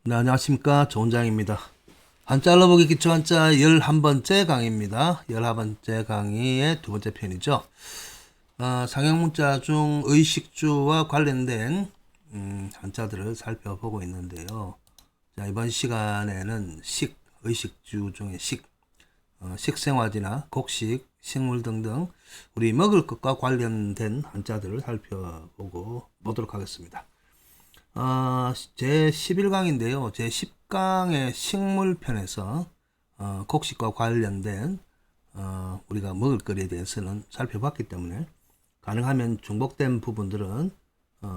네, 안녕하십니까. 조원장입니다. 한자 알아보기 기초 한자 11번째 강의입니다. 11번째 강의의 두 번째 편이죠. 상형 문자 중 의식주와 관련된 한자들을 살펴보고 있는데요. 자, 이번 시간에는 의식주 중에 식생화지나 곡식, 식물 등등 우리 먹을 것과 관련된 한자들을 살펴보도록 하겠습니다. 제 11강인데요. 제 10강의 식물편에서 곡식과 관련된 우리가 먹을 거리에 대해서는 살펴봤기 때문에 가능하면 중복된 부분들은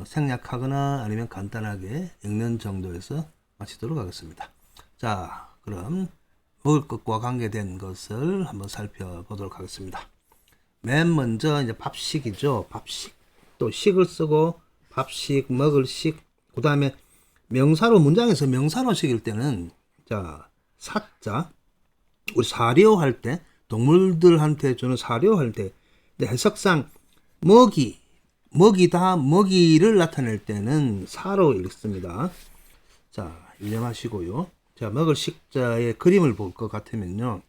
생략하거나 아니면 간단하게 읽는 정도에서 마치도록 하겠습니다. 자, 그럼 먹을 것과 관계된 것을 한번 살펴보도록 하겠습니다. 맨 먼저 이제 밥식이죠. 밥식. 또 식을 쓰고 밥식, 먹을 식. 그 다음에 명사로 문장에서 명사로 식일 때는 자 사자 우리 사료할 때 동물들한테 주는 사료할 때 해석상 먹이다 먹이를 나타낼 때는 사로 읽습니다. 자 유념하시고요. 자 먹을 식자의 그림을 볼 것 같으면요.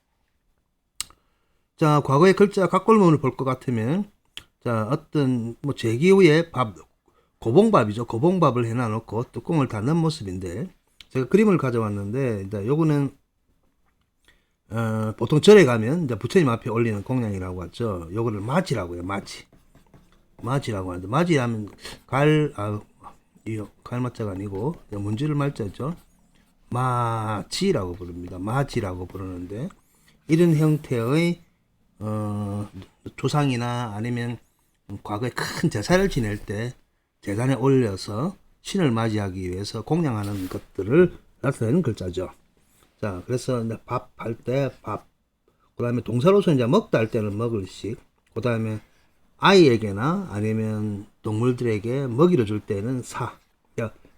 자 과거의 글자 각골문을 볼 것 같으면 자 어떤 뭐 제기후에 밥 고봉밥이죠. 고봉밥을 해놔놓고 뚜껑을 닫는 모습인데 제가 그림을 가져왔는데 이제 요거는 보통 절에 가면 이제 부처님 앞에 올리는 공양이라고 하죠. 요거를 마지라고 해요. 마지라고 하는데 마지하면 갈마자가 아니고 문지를 말자죠. 마지라고 부릅니다. 마지라고 부르는데 이런 형태의 조상이나 아니면 과거에 큰 제사를 지낼 때 재단에 올려서 신을 맞이하기 위해서 공양하는 것들을 나타내는 글자죠. 자, 그래서 이제 밥 할 때 밥, 그 다음에 동사로서 이제 먹다 할 때는 먹을 식, 그 다음에 아이에게나 아니면 동물들에게 먹이를 줄 때는 사,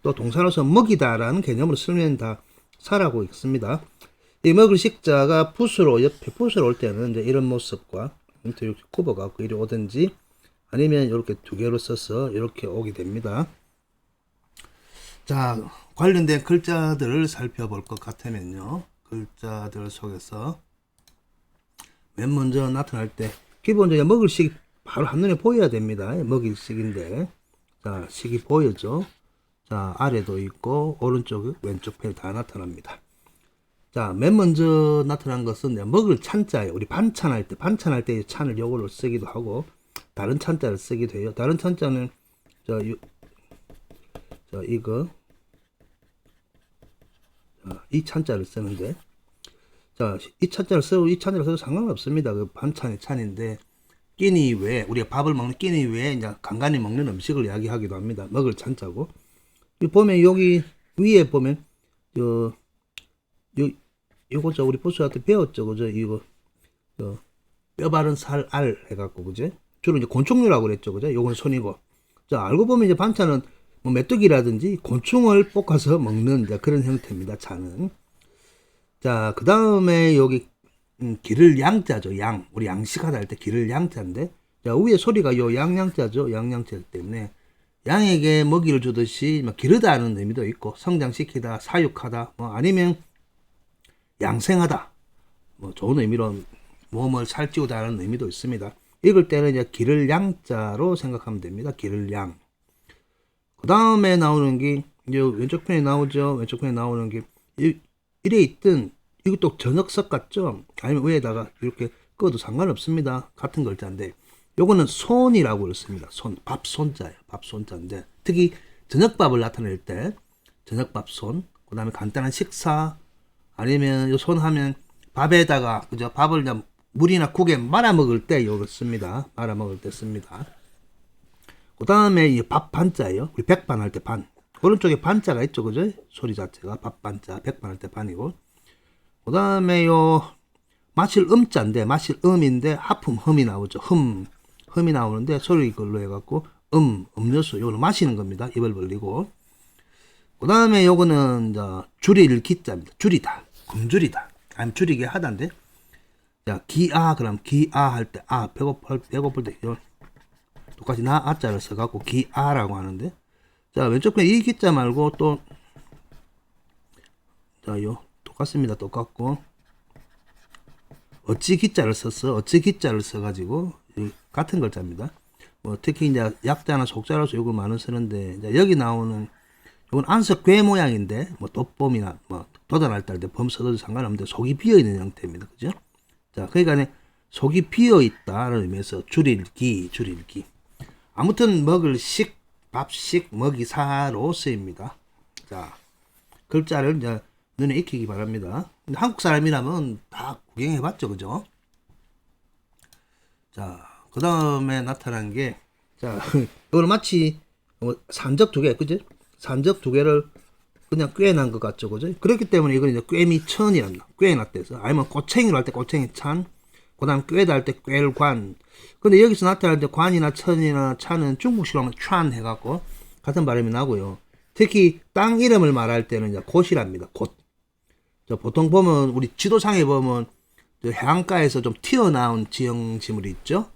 또 동사로서 먹이다라는 개념으로 쓰면 다 사라고 읽습니다. 이 먹을 식자가 옆에 붓으로 올 때는 이제 이런 모습과 이렇게 굽어갖고 이리 오든지 아니면 이렇게 두 개로 써서 이렇게 오게 됩니다. 자, 관련된 글자들을 살펴볼 것 같으면요. 글자들 속에서 맨 먼저 나타날 때 기본적으로 먹을 식이 바로 한눈에 보여야 됩니다. 먹일 식인데 자, 식이 보여죠. 자, 아래도 있고 오른쪽 왼쪽 편에 다 나타납니다. 자, 맨 먼저 나타난 것은 먹을 찬자예요. 우리 반찬할 때 찬을 요거로 쓰기도 하고 다른 찬자를 쓰기도 해요. 다른 찬자는 이 찬자를 쓰는데 이 찬자를 써도 상관없습니다. 그 반찬의 찬인데 끼니 외에 우리가 밥을 먹는 끼니 외에 이제 간간히 먹는 음식을 이야기하기도 합니다. 먹을 찬자고 보면 여기 위에 보면 요거 우리 보스한테 배웠죠, 그죠? 이거 뼈 바른 살 알 해갖고 그죠? 주로 이제 곤충류라고 그랬죠, 그죠? 요건 손이고. 자, 알고 보면 이제 반찬은 뭐 메뚜기라든지 곤충을 볶아서 먹는 이제 그런 형태입니다, 차는. 자, 그 다음에 여기 기를 양자죠, 양. 우리 양식하다 할 때 기를 양자인데, 자, 위에 소리가 요 양양자죠, 양양자 때문에 양에게 먹이를 주듯이 막 기르다는 의미도 있고, 성장시키다, 사육하다, 뭐 아니면 양생하다, 뭐 좋은 의미로 몸을 살찌우다는 의미도 있습니다. 읽을 때는 이제 기를 양자로 생각하면 됩니다. 기를 양. 그 다음에 나오는 게 이제 왼쪽 편에 나오죠. 왼쪽 편에 나오는 게 이래 있든 이것도 저녁석 같죠. 아니면 위에다가 이렇게 꺼도 상관없습니다. 같은 글자인데 요거는 손이라고 그랬습니다. 밥손자예요. 밥손자인데 특히 저녁밥을 나타낼 때 저녁밥손. 그 다음에 간단한 식사 아니면 요 손하면 밥에다가 그죠? 밥을 이제 물이나 국에 말아 먹을 때 이거 씁니다. 말아 먹을 때 씁니다. 그 다음에 이 밥 반자예요. 우리 백반 할 때 반. 오른쪽에 반자가 있죠, 그죠? 소리 자체가 밥 반자, 백반 할 때 반이고. 그 다음에 요 마실 음자인데 마실 음인데 하품 흠이 나오죠. 흠이 나오는데 소리 걸로 해갖고 음료수 이거는 마시는 겁니다. 입을 벌리고. 그 다음에 요거는 줄일 기자입니다. 줄이다, 굶주리다, 아니면 줄이게 하다인데. 자, 그럼 기아 할 때, 배고플 때, 똑같이 아자를 써갖고 기아라고 하는데, 자, 왼쪽 편에 이 기자 말고 또, 자, 요 똑같습니다. 똑같고 어찌 기자를 썼어. 어찌 기자를 써가지고 같은 글자입니다. 뭐 특히 이제 약자나 속자로서 요걸 많이 쓰는데 이제 여기 나오는 요건 안석괴 모양인데 뭐 돋봄이나 뭐 돋아날 때 범 써도 상관없는데 속이 비어 있는 형태입니다. 그죠? 자, 그러니까 속이 비어 있다는 의미에서 줄일기. 아무튼 먹을 식, 밥식, 먹이사로 쓰입니다. 자, 글자를 이제 눈에 익히기 바랍니다. 한국 사람이라면 다 구경해봤죠, 그죠? 자, 그 다음에 나타난 게, 자, 이거는 마치 산적 두 개, 그죠? 산적 두 개를 그냥 꿰난 것 같죠, 그죠? 그렇기 때문에 이건 이제 꿰미천이랍니다. 꿰놨대서. 아니면 꼬챙이로 할 때 꼬챙이찬, 그 다음 꿰다 할 때 꿰관. 근데 여기서 나타날 때 관이나 천이나 찬은 중국식으로 하면 촨 해갖고 같은 발음이 나고요. 특히 땅 이름을 말할 때는 이제 곳이랍니다. 곳. 보통 보면 우리 지도상에 보면 해안가에서 좀 튀어나온 지형지물이 있죠.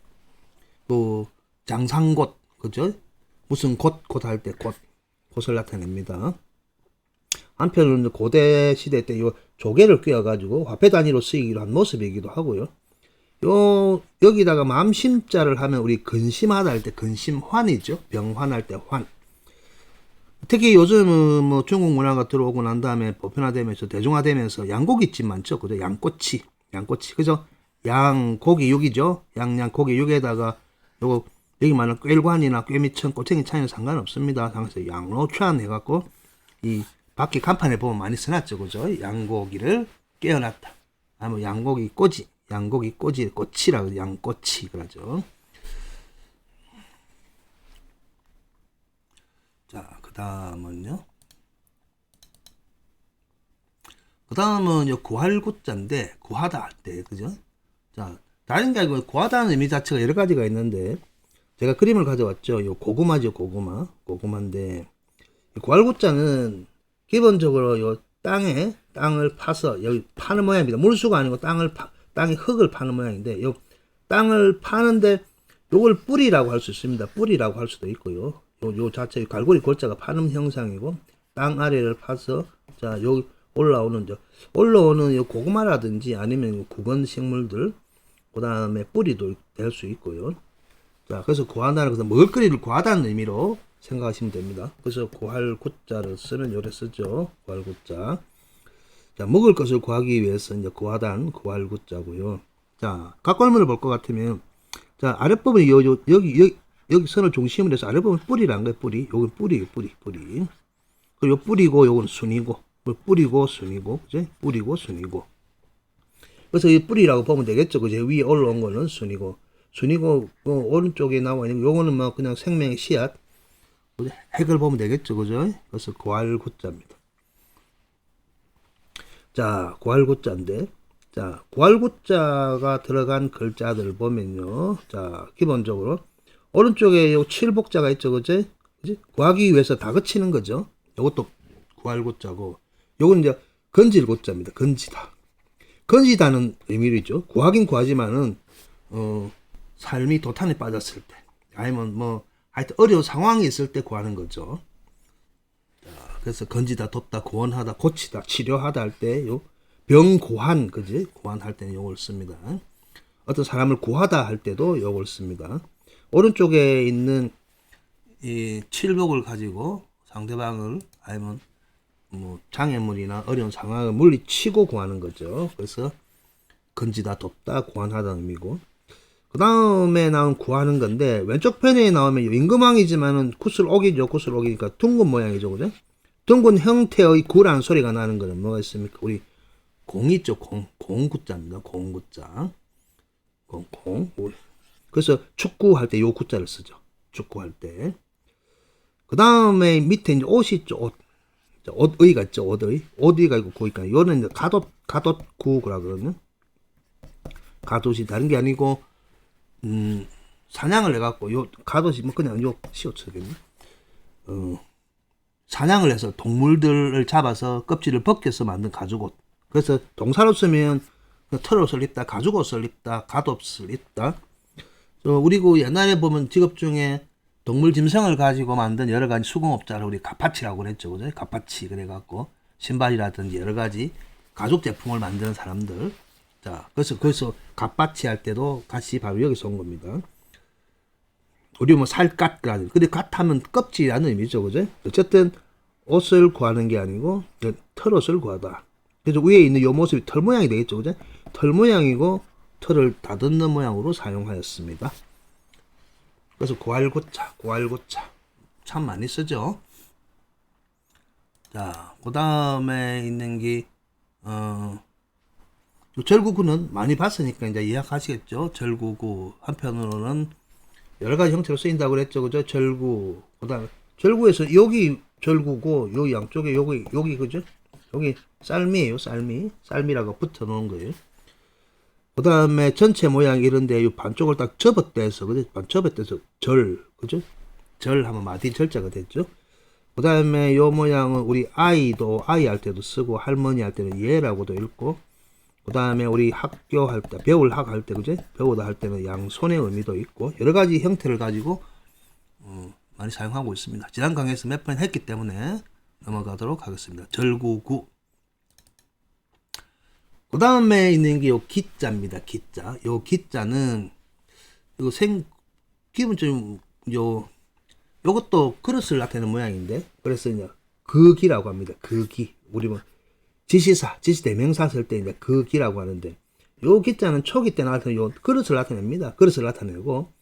뭐 장상곳, 그죠? 무슨 곳 할 때 곳을 나타냅니다. 한편으로는 고대 시대 때 요 조개를 꿰어가지고 화폐 단위로 쓰이기도 한 모습이기도 하고요. 여기다가 맘심자를 하면 우리 근심하다 할 때 근심환이죠. 병환할 때 환. 특히 요즘은 뭐 중국 문화가 들어오고 난 다음에 보편화되면서 대중화되면서 양고기집 많죠. 그죠? 양꼬치. 그죠? 양고기 육이죠. 양고기 육에다가 요거 여기 말하는 꿰관이나 꿰미천, 꼬챙이 차이는 상관없습니다. 그래서 양로추안 해갖고 이 밖에 간판에 보면 많이 써놨죠. 그죠? 양고기를 깨어놨다. 아니면 양고기 꼬지. 꼬치라고 양꼬치 그러죠. 자, 그 다음은 구할구자인데 구하다 할 때, 그죠? 자, 다른 게 아니고 구하다는 의미 자체가 여러 가지가 있는데 제가 그림을 가져왔죠. 요 고구마죠, 고구마인데 구할구자는 기본적으로 요 땅을 파서 여기 파는 모양입니다. 물수가 아니고 땅에 흙을 파는 모양인데 요 땅을 파는데 요걸 뿌리라고 할 수 있습니다. 뿌리라고 할 수도 있고요. 요 자체 갈고리 골자가 파는 형상이고 땅 아래를 파서 자, 요 올라오는 요 고구마라든지 아니면 구건 식물들 그다음에 뿌리도 될 수 있고요. 자, 그래서 구하다는 것은 먹을거리를 구하다는 의미로 생각하시면 됩니다. 그래서 구할 구자를 쓰면 요래 쓰죠. 구할 구자. 자, 먹을 것을 구하기 위해서 이제 구하단 구할 구자고요. 자, 각골문을 볼 것 같으면 자, 아랫부분이 여기 선을 중심으로 해서 아랫부분 뿌리라는 거예요. 뿌리. 요건 뿌리. 그리고 요 뿌리고 요건 순이고. 뿌리고 순이고. 그죠? 뿌리고 순이고. 그래서 이 뿌리라고 보면 되겠죠. 그죠? 위에 올라온 거는 순이고 오른쪽에 나와 있는 요거는 뭐 그냥 생명의 씨앗. 핵을 보면 되겠죠. 그죠? 그래서 구할구자입니다. 자, 구할구자인데 자, 구할구자가 들어간 글자들 보면요. 자, 기본적으로 오른쪽에 요 칠복자가 있죠. 그지? 구하기 위해서 다그치는 거죠. 요것도 구할구자고 요건 이제 건질구자입니다. 건지다는 의미죠. 구하긴 구하지만은 삶이 도탄에 빠졌을 때 아니면 뭐 하여튼 어려운 상황이 있을 때 구하는 거죠. 자, 그래서 건지다, 돕다, 구원하다, 고치다, 치료하다 할 때 요 병고한, 그지? 고한할 때는 요걸 씁니다. 어떤 사람을 구하다 할 때도 요걸 씁니다. 오른쪽에 있는 이 칠복을 가지고 상대방을 아니면 뭐 장애물이나 어려운 상황을 물리치고 구하는 거죠. 그래서 건지다, 돕다, 구원하다는 의미고. 그 다음에 나온 구하는 건데 왼쪽 편에 나오면 임금왕이지만은 구슬옥이죠. 구슬옥이니까 둥근 모양이죠. 그죠? 둥근 형태의 구라는 소리가 나는 거는 뭐가 있습니까? 우리 공 있죠. 공구자입니다. 공구자. 공. 그래서 축구할 때 요 구자를 쓰죠. 축구할 때. 그 다음에 밑에 이제 옷이 있죠. 옷의가 있죠. 옷의가 있고 구니까 요는 이제 가돛구라 그러거든요. 가돛이 다른 게 아니고 사냥을 해갖고 요 가돛이 뭐 그냥 요 씌워쳐겠네. 사냥을 해서 동물들을 잡아서 껍질을 벗겨서 만든 가죽옷. 그래서 동사로 쓰면 털옷을 입다, 가죽옷을 입다, 갓옷을 입다. 우리 그 옛날에 보면 직업 중에 동물 짐승을 가지고 만든 여러 가지 수공업자를 우리 가파치라고 그랬죠. 그죠? 가파치 그래갖고 신발이라든지 여러 가지 가죽 제품을 만드는 사람들. 자, 그래서 거기서 갓바치 할 때도 갓이 바로 여기서 온 겁니다. 우리 뭐 살갓이라든지. 근데 갓하면 껍질이라는 의미죠, 그죠? 어쨌든 옷을 구하는 게 아니고 털옷을 구하다. 그래서 위에 있는 요 모습이 털 모양이 되겠죠, 그죠? 털 모양이고 털을 다듬는 모양으로 사용하였습니다. 그래서 고알고차 참 많이 쓰죠. 자, 그 다음에 있는 게 절구구는 많이 봤으니까 이제 이해하시겠죠. 절구구 한편으로는 여러 가지 형태로 쓰인다고 그랬죠, 그죠? 절구. 그 다음에 절구에서 여기 절구고 요 양쪽에 여기 그죠? 여기 쌀미예요, 쌀미라고 붙여 놓은 거예요. 그 다음에 전체 모양 이런데 이 반쪽을 딱 접었대서, 그죠? 접었대서 그죠? 절 하면 마디 절자가 됐죠. 그 다음에 요 모양은 우리 아이도 아이 할 때도 쓰고 할머니 할 때는 얘라고도 읽고, 그 다음에 우리 학교 할 때 배울학 할 때 그죠? 배우다 할 때는 양손의 의미도 있고 여러 가지 형태를 가지고 많이 사용하고 있습니다. 지난 강의에서 몇 번 했기 때문에 넘어가도록 하겠습니다. 절구구. 그 다음에 있는 게 요 기자입니다. 기자. 요 기자는 이거 기본적으로 요것도 그릇을 나타내는 모양인데, 그래서 이제 그기라고 합니다. 그기. 우리 뭐 지시대명사 쓸 때 이제 그기라고 하는데, 요 기자는 초기 때 나타내는 요 그릇을 나타냅니다. 그릇을 나타내고,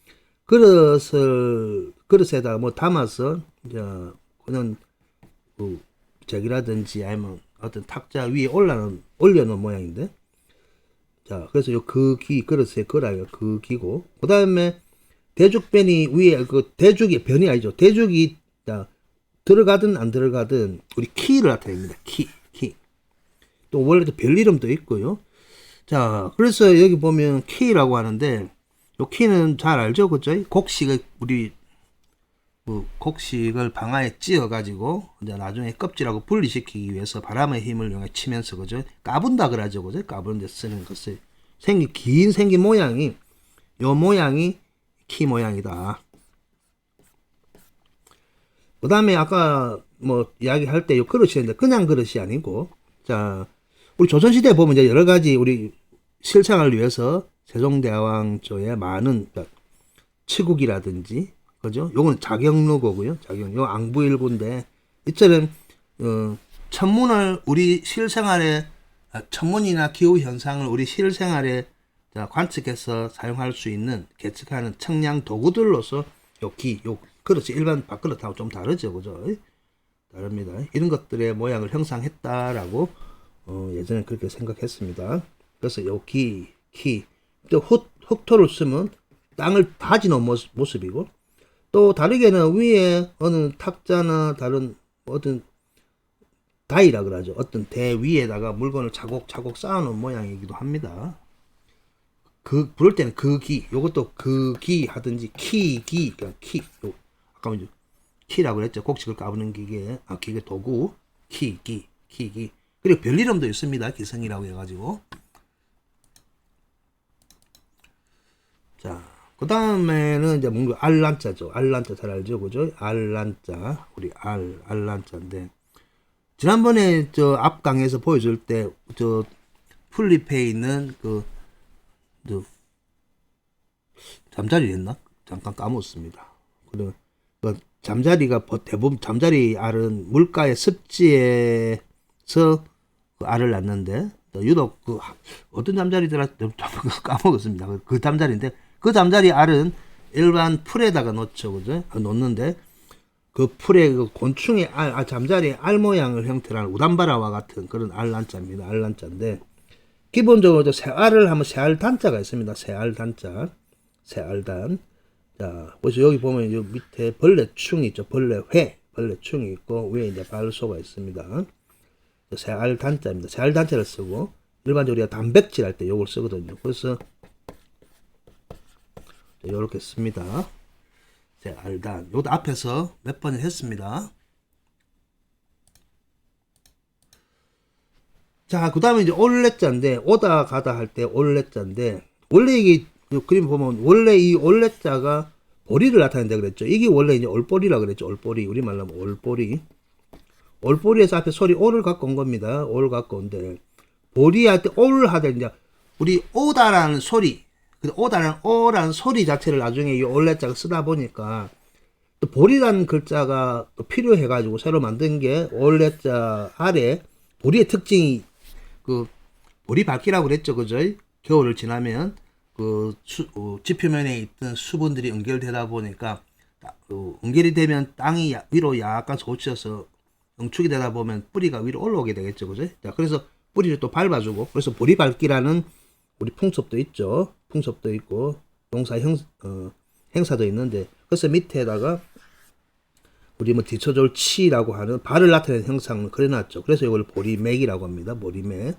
그릇에다가 뭐 담아서 이제 그냥 저기라든지 아니면 어떤 탁자 위에 올려놓은 모양인데, 자, 그래서 요 그기, 그릇의 그라요. 그기고, 그 다음에 대죽변이 위에, 대죽이, 변이 아니죠. 대죽이, 자, 들어가든 안 들어가든, 우리 키를 나타냅니다. 키. 또, 원래도 별 이름도 있고요. 자, 그래서 여기 보면 키라고 하는데, 요 키는 잘 알죠? 그죠? 곡식을 방아에 찧어가지고, 이제 나중에 껍질하고 분리시키기 위해서 바람의 힘을 이용해 치면서, 그죠? 까분다 그러죠. 그죠? 까부는데 쓰는 것을. 생긴 모양이, 요 모양이 키 모양이다. 그 다음에 아까 뭐 이야기할 때 요 그릇이었는데 그냥 그릇이 아니고, 자, 우리 조선시대에 보면 이제 여러 가지 우리 실생활을 위해서 세종대왕 쪽에 많은 치국이라든지, 그죠? 요건 자경루고고요. 요 앙부일구인데, 이처럼 천문을 우리 실생활에, 천문이나 기후 현상을 우리 실생활에 관측해서 사용할 수 있는, 계측하는 청량 도구들로서 요 그릇이 일반 밥그릇하고 좀 다르죠, 그죠? 다릅니다. 이런 것들의 모양을 형상했다라고 예전에 그렇게 생각했습니다. 그래서 요 또 흑토를 쓰면 땅을 다지는 모습이고, 또 다르게는 위에 어느 탁자나 다른 어떤 다이라 그러죠. 어떤 대 위에다가 물건을 차곡차곡 쌓아놓은 모양이기도 합니다. 부를 때는 요것도 하든지 그러니까 아까 먼저 키라고 그랬죠. 곡식을 까부는 기계 도구, 기기. 그리고 별 이름도 있습니다. 기성이라고 해가지고. 자, 그 다음에는 이제 뭔가 알란자죠. 알란자 잘 알죠, 그죠? 알란자, 우리 알란자인데, 지난번에 앞 강에서 보여줄 때 풀잎에 있는 잠자리였나? 잠깐 까먹었습니다. 그 잠자리가 대부분 잠자리 알은 물가의 습지에서 그 알을 낳는데, 유독 어떤 잠자리더라 까먹었습니다. 그 잠자리인데, 그 잠자리 알은 일반 풀에다가 놓죠, 그죠? 놓는데 그 풀의 곤충의 잠자리 알 모양을 형태로 한 우담바라와 같은 그런 알란자입니다. 알란자인데, 기본적으로 새알을 하면 새알 단자가 있습니다. 새알 단자, 새알단. 자, 그래서 여기 보면 요 밑에 벌레충이 있죠. 벌레충이 있고, 위에 이제 발소가 있습니다. 새알 단자입니다. 새알 단자를 쓰고, 일반적으로 우리가 단백질 할 때 요걸 쓰거든요. 그래서 요렇게 씁니다. 새알단. 요것도 앞에서 몇 번을 했습니다. 자, 그 다음에 이제 올레자인데, 오다 가다 할 때 올레자인데, 원래 이게 그림 보면 원래 이 올레자가 보리를 나타낸다 그랬죠. 이게 원래 이제 올보리라 그랬죠. 올보리. 우리말로 하면 올보리. 올보리에서 앞에 소리 오를 갖고 온 겁니다. 오를 갖고 온데 보리 할 때 올 하되 이제 우리 오다라는 소리, 오다라는 오라는 소리 자체를 나중에 이 올레자가 쓰다 보니까 또 보리라는 글자가 또 필요해가지고 새로 만든 게 올레자 아래 보리의 특징이 그 보리 밝기라고 그랬죠, 그죠? 겨울을 지나면 그 지표면에 있던 수분들이 응결되다 보니까 응결이 되면 땅이 위로 약간 솟쳐서 응축이 되다 보면 뿌리가 위로 올라오게 되겠죠, 그죠? 자, 그래서 뿌리를 또 밟아주고, 그래서 보리 밟기라는 우리 풍습도 있죠. 풍습도 있고 용사 행사도 있는데, 그래서 밑에다가 우리 뭐 뒤쳐줄 치라고 하는 발을 나타내는 형상을 그려놨죠. 그래서 이걸 보리맥이라고 합니다. 보리맥.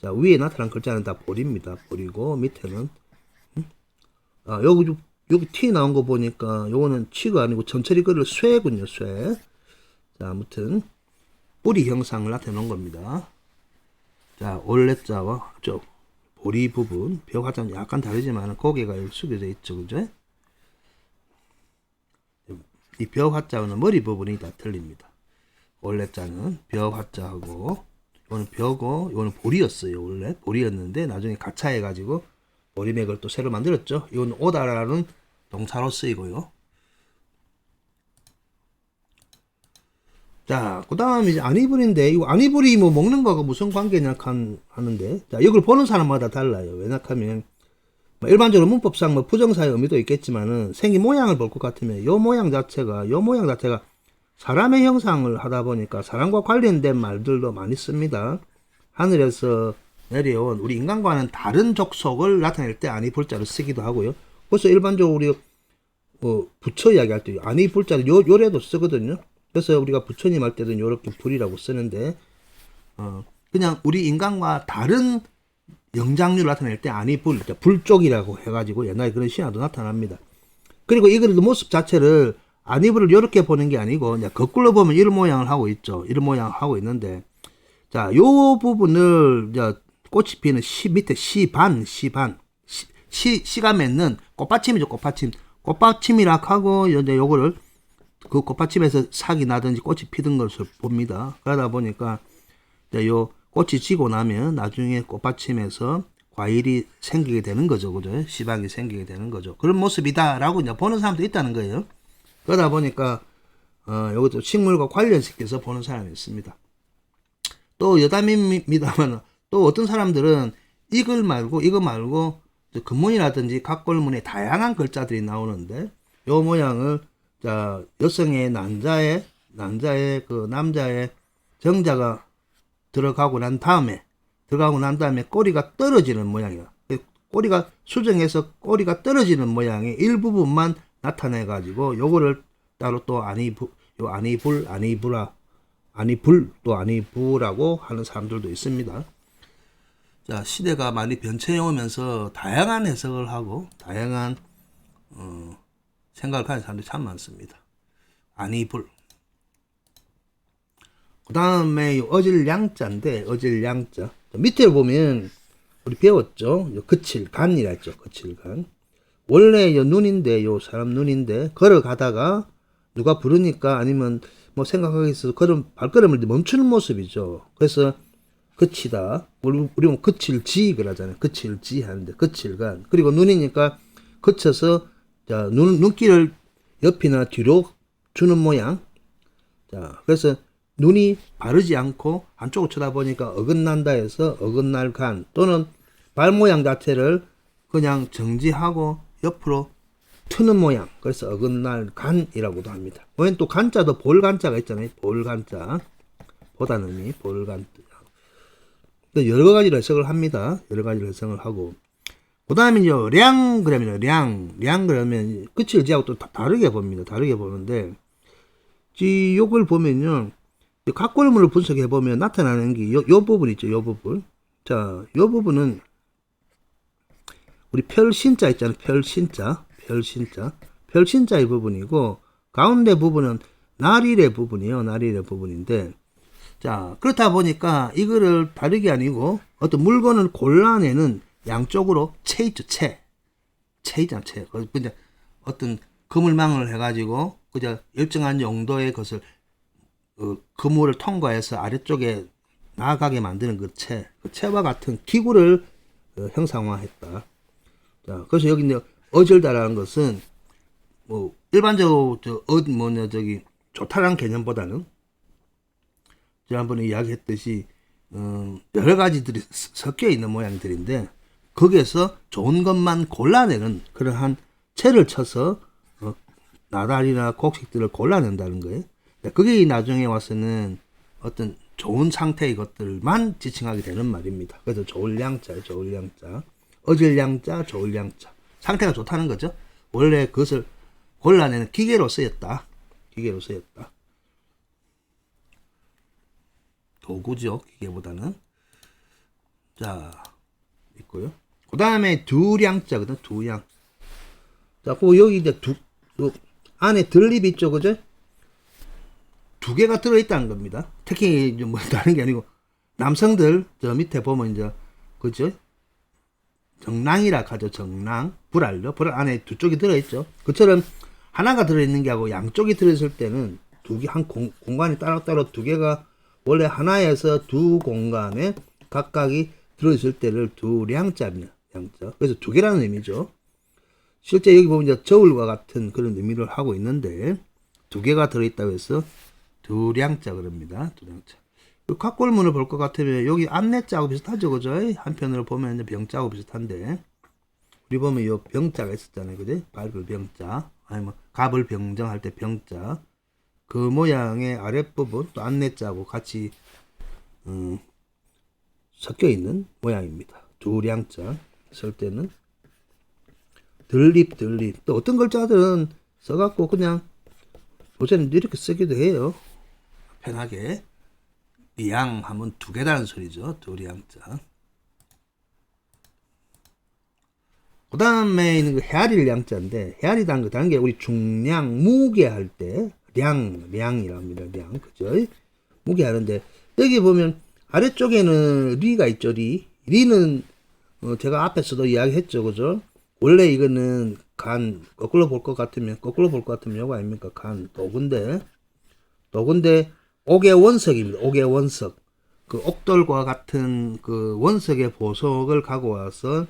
자, 위에 나타난 글자는 다 보리입니다. 보리고 밑에는 여기 티 나온 거 보니까 요거는 치가 아니고 전처리 그릴 쇠군요. 쇠. 자, 아무튼 뿌리 형상을 나타내는 겁니다. 자, 올레자와 저 보리 부분, 벽 화자는 약간 다르지만 고개가 여기 숙여져 있죠, 그죠? 이 벽 화자는 머리 부분이 다 틀립니다. 올레자는 벽 화자하고, 이거는 벽고, 이거는 보리였어요. 원래 보리였는데 나중에 가차해가지고 보리맥을 또 새로 만들었죠. 이건 오다라는 동사로 쓰이고요. 자, 그 다음에 이제 아니불인데, 이거 아니불이 뭐 먹는 거하고 무슨 관계냐 하는데, 자, 이걸 보는 사람마다 달라요. 왜냐하면, 뭐 일반적으로 문법상 뭐 부정사의 의미도 있겠지만은, 생긴 모양을 볼 것 같으면, 요 모양 자체가 사람의 형상을 하다 보니까 사람과 관련된 말들도 많이 씁니다. 하늘에서 내려온 우리 인간과는 다른 족속을 나타낼 때 아니불자를 쓰기도 하고요. 그래서 일반적으로 우리 뭐 부처 이야기할 때 아니불자를 요래도 쓰거든요. 그래서 우리가 부처님 할 때는 요렇게 불이라고 쓰는데, 그냥 우리 인간과 다른 영장류를 나타낼 때 아니불, 불쪽이라고 해가지고 옛날에 그런 신화도 나타납니다. 그리고 이 그릇 모습 자체를 아니불을 요렇게 보는 게 아니고, 이제 거꾸로 보면 이런 모양을 하고 있죠. 이런 모양을 하고 있는데, 자, 요 부분을, 이제 꽃이 피는 밑에 시가 맺는 꽃받침이죠, 꽃받침. 꽃받침이라 하고, 이제 요거를 그 꽃받침에서 sak이 나든지 꽃이 피든 것을 봅니다. 그러다 보니까 요 꽃이 지고 나면 나중에 꽃받침에서 과일이 생기게 되는 거죠. 그죠? 씨방이 생기게 되는 거죠. 그런 모습이다라고 이제 보는 사람도 있다는 거예요. 그러다 보니까 이것도 식물과 관련시켜서 보는 사람이 있습니다. 또 여담입니다만 또 어떤 사람들은 이거 말고 금문이라든지 각골문에 다양한 글자들이 나오는데 요 모양을 자, 여성의 남자의 정자가 들어가고 난 다음에 꼬리가 떨어지는 모양이야. 꼬리가 수정해서 꼬리가 떨어지는 모양의 일부분만 나타내 가지고 요거를 따로 또 아니부라고 하는 사람들도 있습니다. 자, 시대가 많이 변천해 오면서 다양한 해석을 하고 다양한 생각을 가진 사람들이 참 많습니다. 아니불. 그 다음에 어질양자인데, 어질양자. 밑에 보면, 우리 배웠죠? 거칠간이라 했죠. 거칠간. 원래 눈인데, 사람 눈인데, 걸어가다가 누가 부르니까 아니면 뭐 생각하기 있어서 발걸음을 멈추는 모습이죠. 그래서 거치다. 우리 거칠지 그러잖아요. 거칠지 하는데, 거칠간. 그리고 눈이니까 거쳐서 자, 눈길을 옆이나 뒤로 주는 모양. 자, 그래서 눈이 바르지 않고 한쪽으로 쳐다보니까 어긋난다 해서 어긋날 간, 또는 발 모양 자체를 그냥 정지하고 옆으로 트는 모양. 그래서 어긋날 간이라고도 합니다. 왜냐면 또 간자도 볼간자가 있잖아요. 볼간자. 보다는 의미, 볼간. 여러 가지로 해석을 합니다. 여러 가지로 해석을 하고. 그 다음에 이제 량 그러면 끝을 지하고 또 다르게 봅니다. 다르게 보는데 요걸 보면요, 각골문을 분석해 보면 나타나는 게 요 부분 있죠. 요 부분. 자, 요 부분은 우리 별신자 있잖아요. 별신자의 부분이고, 가운데 부분은 나릴의 부분이에요. 나릴의 부분인데, 자, 그렇다 보니까 이거를 다르게 아니고 어떤 물건을 골라내는 양쪽으로 채 있죠. 채 있잖아. 채. 그냥 어떤 그물망을 해가지고 그저 일정한 용도의 것을 그물을 통과해서 아래쪽에 나아가게 만드는 그 채와 같은 기구를 형상화했다. 자, 그래서 여기 이제 어절다라는 것은 뭐 일반적으로 저기 좋다라는 개념보다는 지난번에 이야기했듯이 여러 가지들이 섞여 있는 모양들인데 거기에서 좋은 것만 골라내는 그러한 채를 쳐서 나달이나 곡식들을 골라낸다는 거예요. 그게 나중에 와서는 어떤 좋은 상태의 것들만 지칭하게 되는 말입니다. 그래서 좋을 양자예요. 좋을 양자. 어질 양자, 좋을 양자. 상태가 좋다는 거죠. 원래 그것을 골라내는 기계로 쓰였다. 기계로 쓰였다. 도구죠. 기계보다는. 자, 있고요. 그 다음에 두량자거든. 두양. 자, 그 여기 이제 안에 들립 있죠. 그죠? 두 개가 들어있다는 겁니다. 특히 이제 뭐 다른 게 아니고 남성들 저 밑에 보면 이제 그죠? 정랑이라 하죠. 정랑. 불알요. 불알 안에 두 쪽이 들어있죠. 그처럼 하나가 들어있는 게 하고 양쪽이 들어있을 때는 두 개, 공간이 따로따로 두 개가 원래 하나에서 두 공간에 각각이 들어있을 때를 두량자입니다. 양자. 그래서 두 개라는 의미죠. 실제 여기 보면 이제 저울과 같은 그런 의미를 하고 있는데 두 개가 들어있다고 해서 두량자 그럽니다. 두량자. 각골문을 볼 것 같으면 여기 안내자하고 비슷하죠. 그죠? 한편으로 보면 병자하고 비슷한데 우리 보면 요 병자가 있었잖아요. 그죠? 밝을 병자 아니면 갑을 병정할 때 병자 그 모양의 아랫부분 또 안내자하고 같이 섞여 있는 모양입니다. 두량자 쓸 때는 들립 또 어떤 글자들은 써갖고 그냥 요새는 이렇게 쓰기도 해요. 편하게 리양 하면 두 개다는 소리죠. 두리양자. 그 다음에 있는 거 헤아릴 량자인데 헤아리다는 거 다른 게 우리 중량 무게 할 때 량이랍니다. 량 그죠? 무게 하는데 여기 보면 아래쪽에는 리가 있죠. 리는 제가 앞에서도 이야기했죠. 그죠? 원래 이거는 간 거꾸로 볼 것 같으면 요거 아닙니까? 간 도구인데 옥의 원석입니다. 옥의 원석. 그 옥돌과 같은 그 원석의 보석을 갖고 와서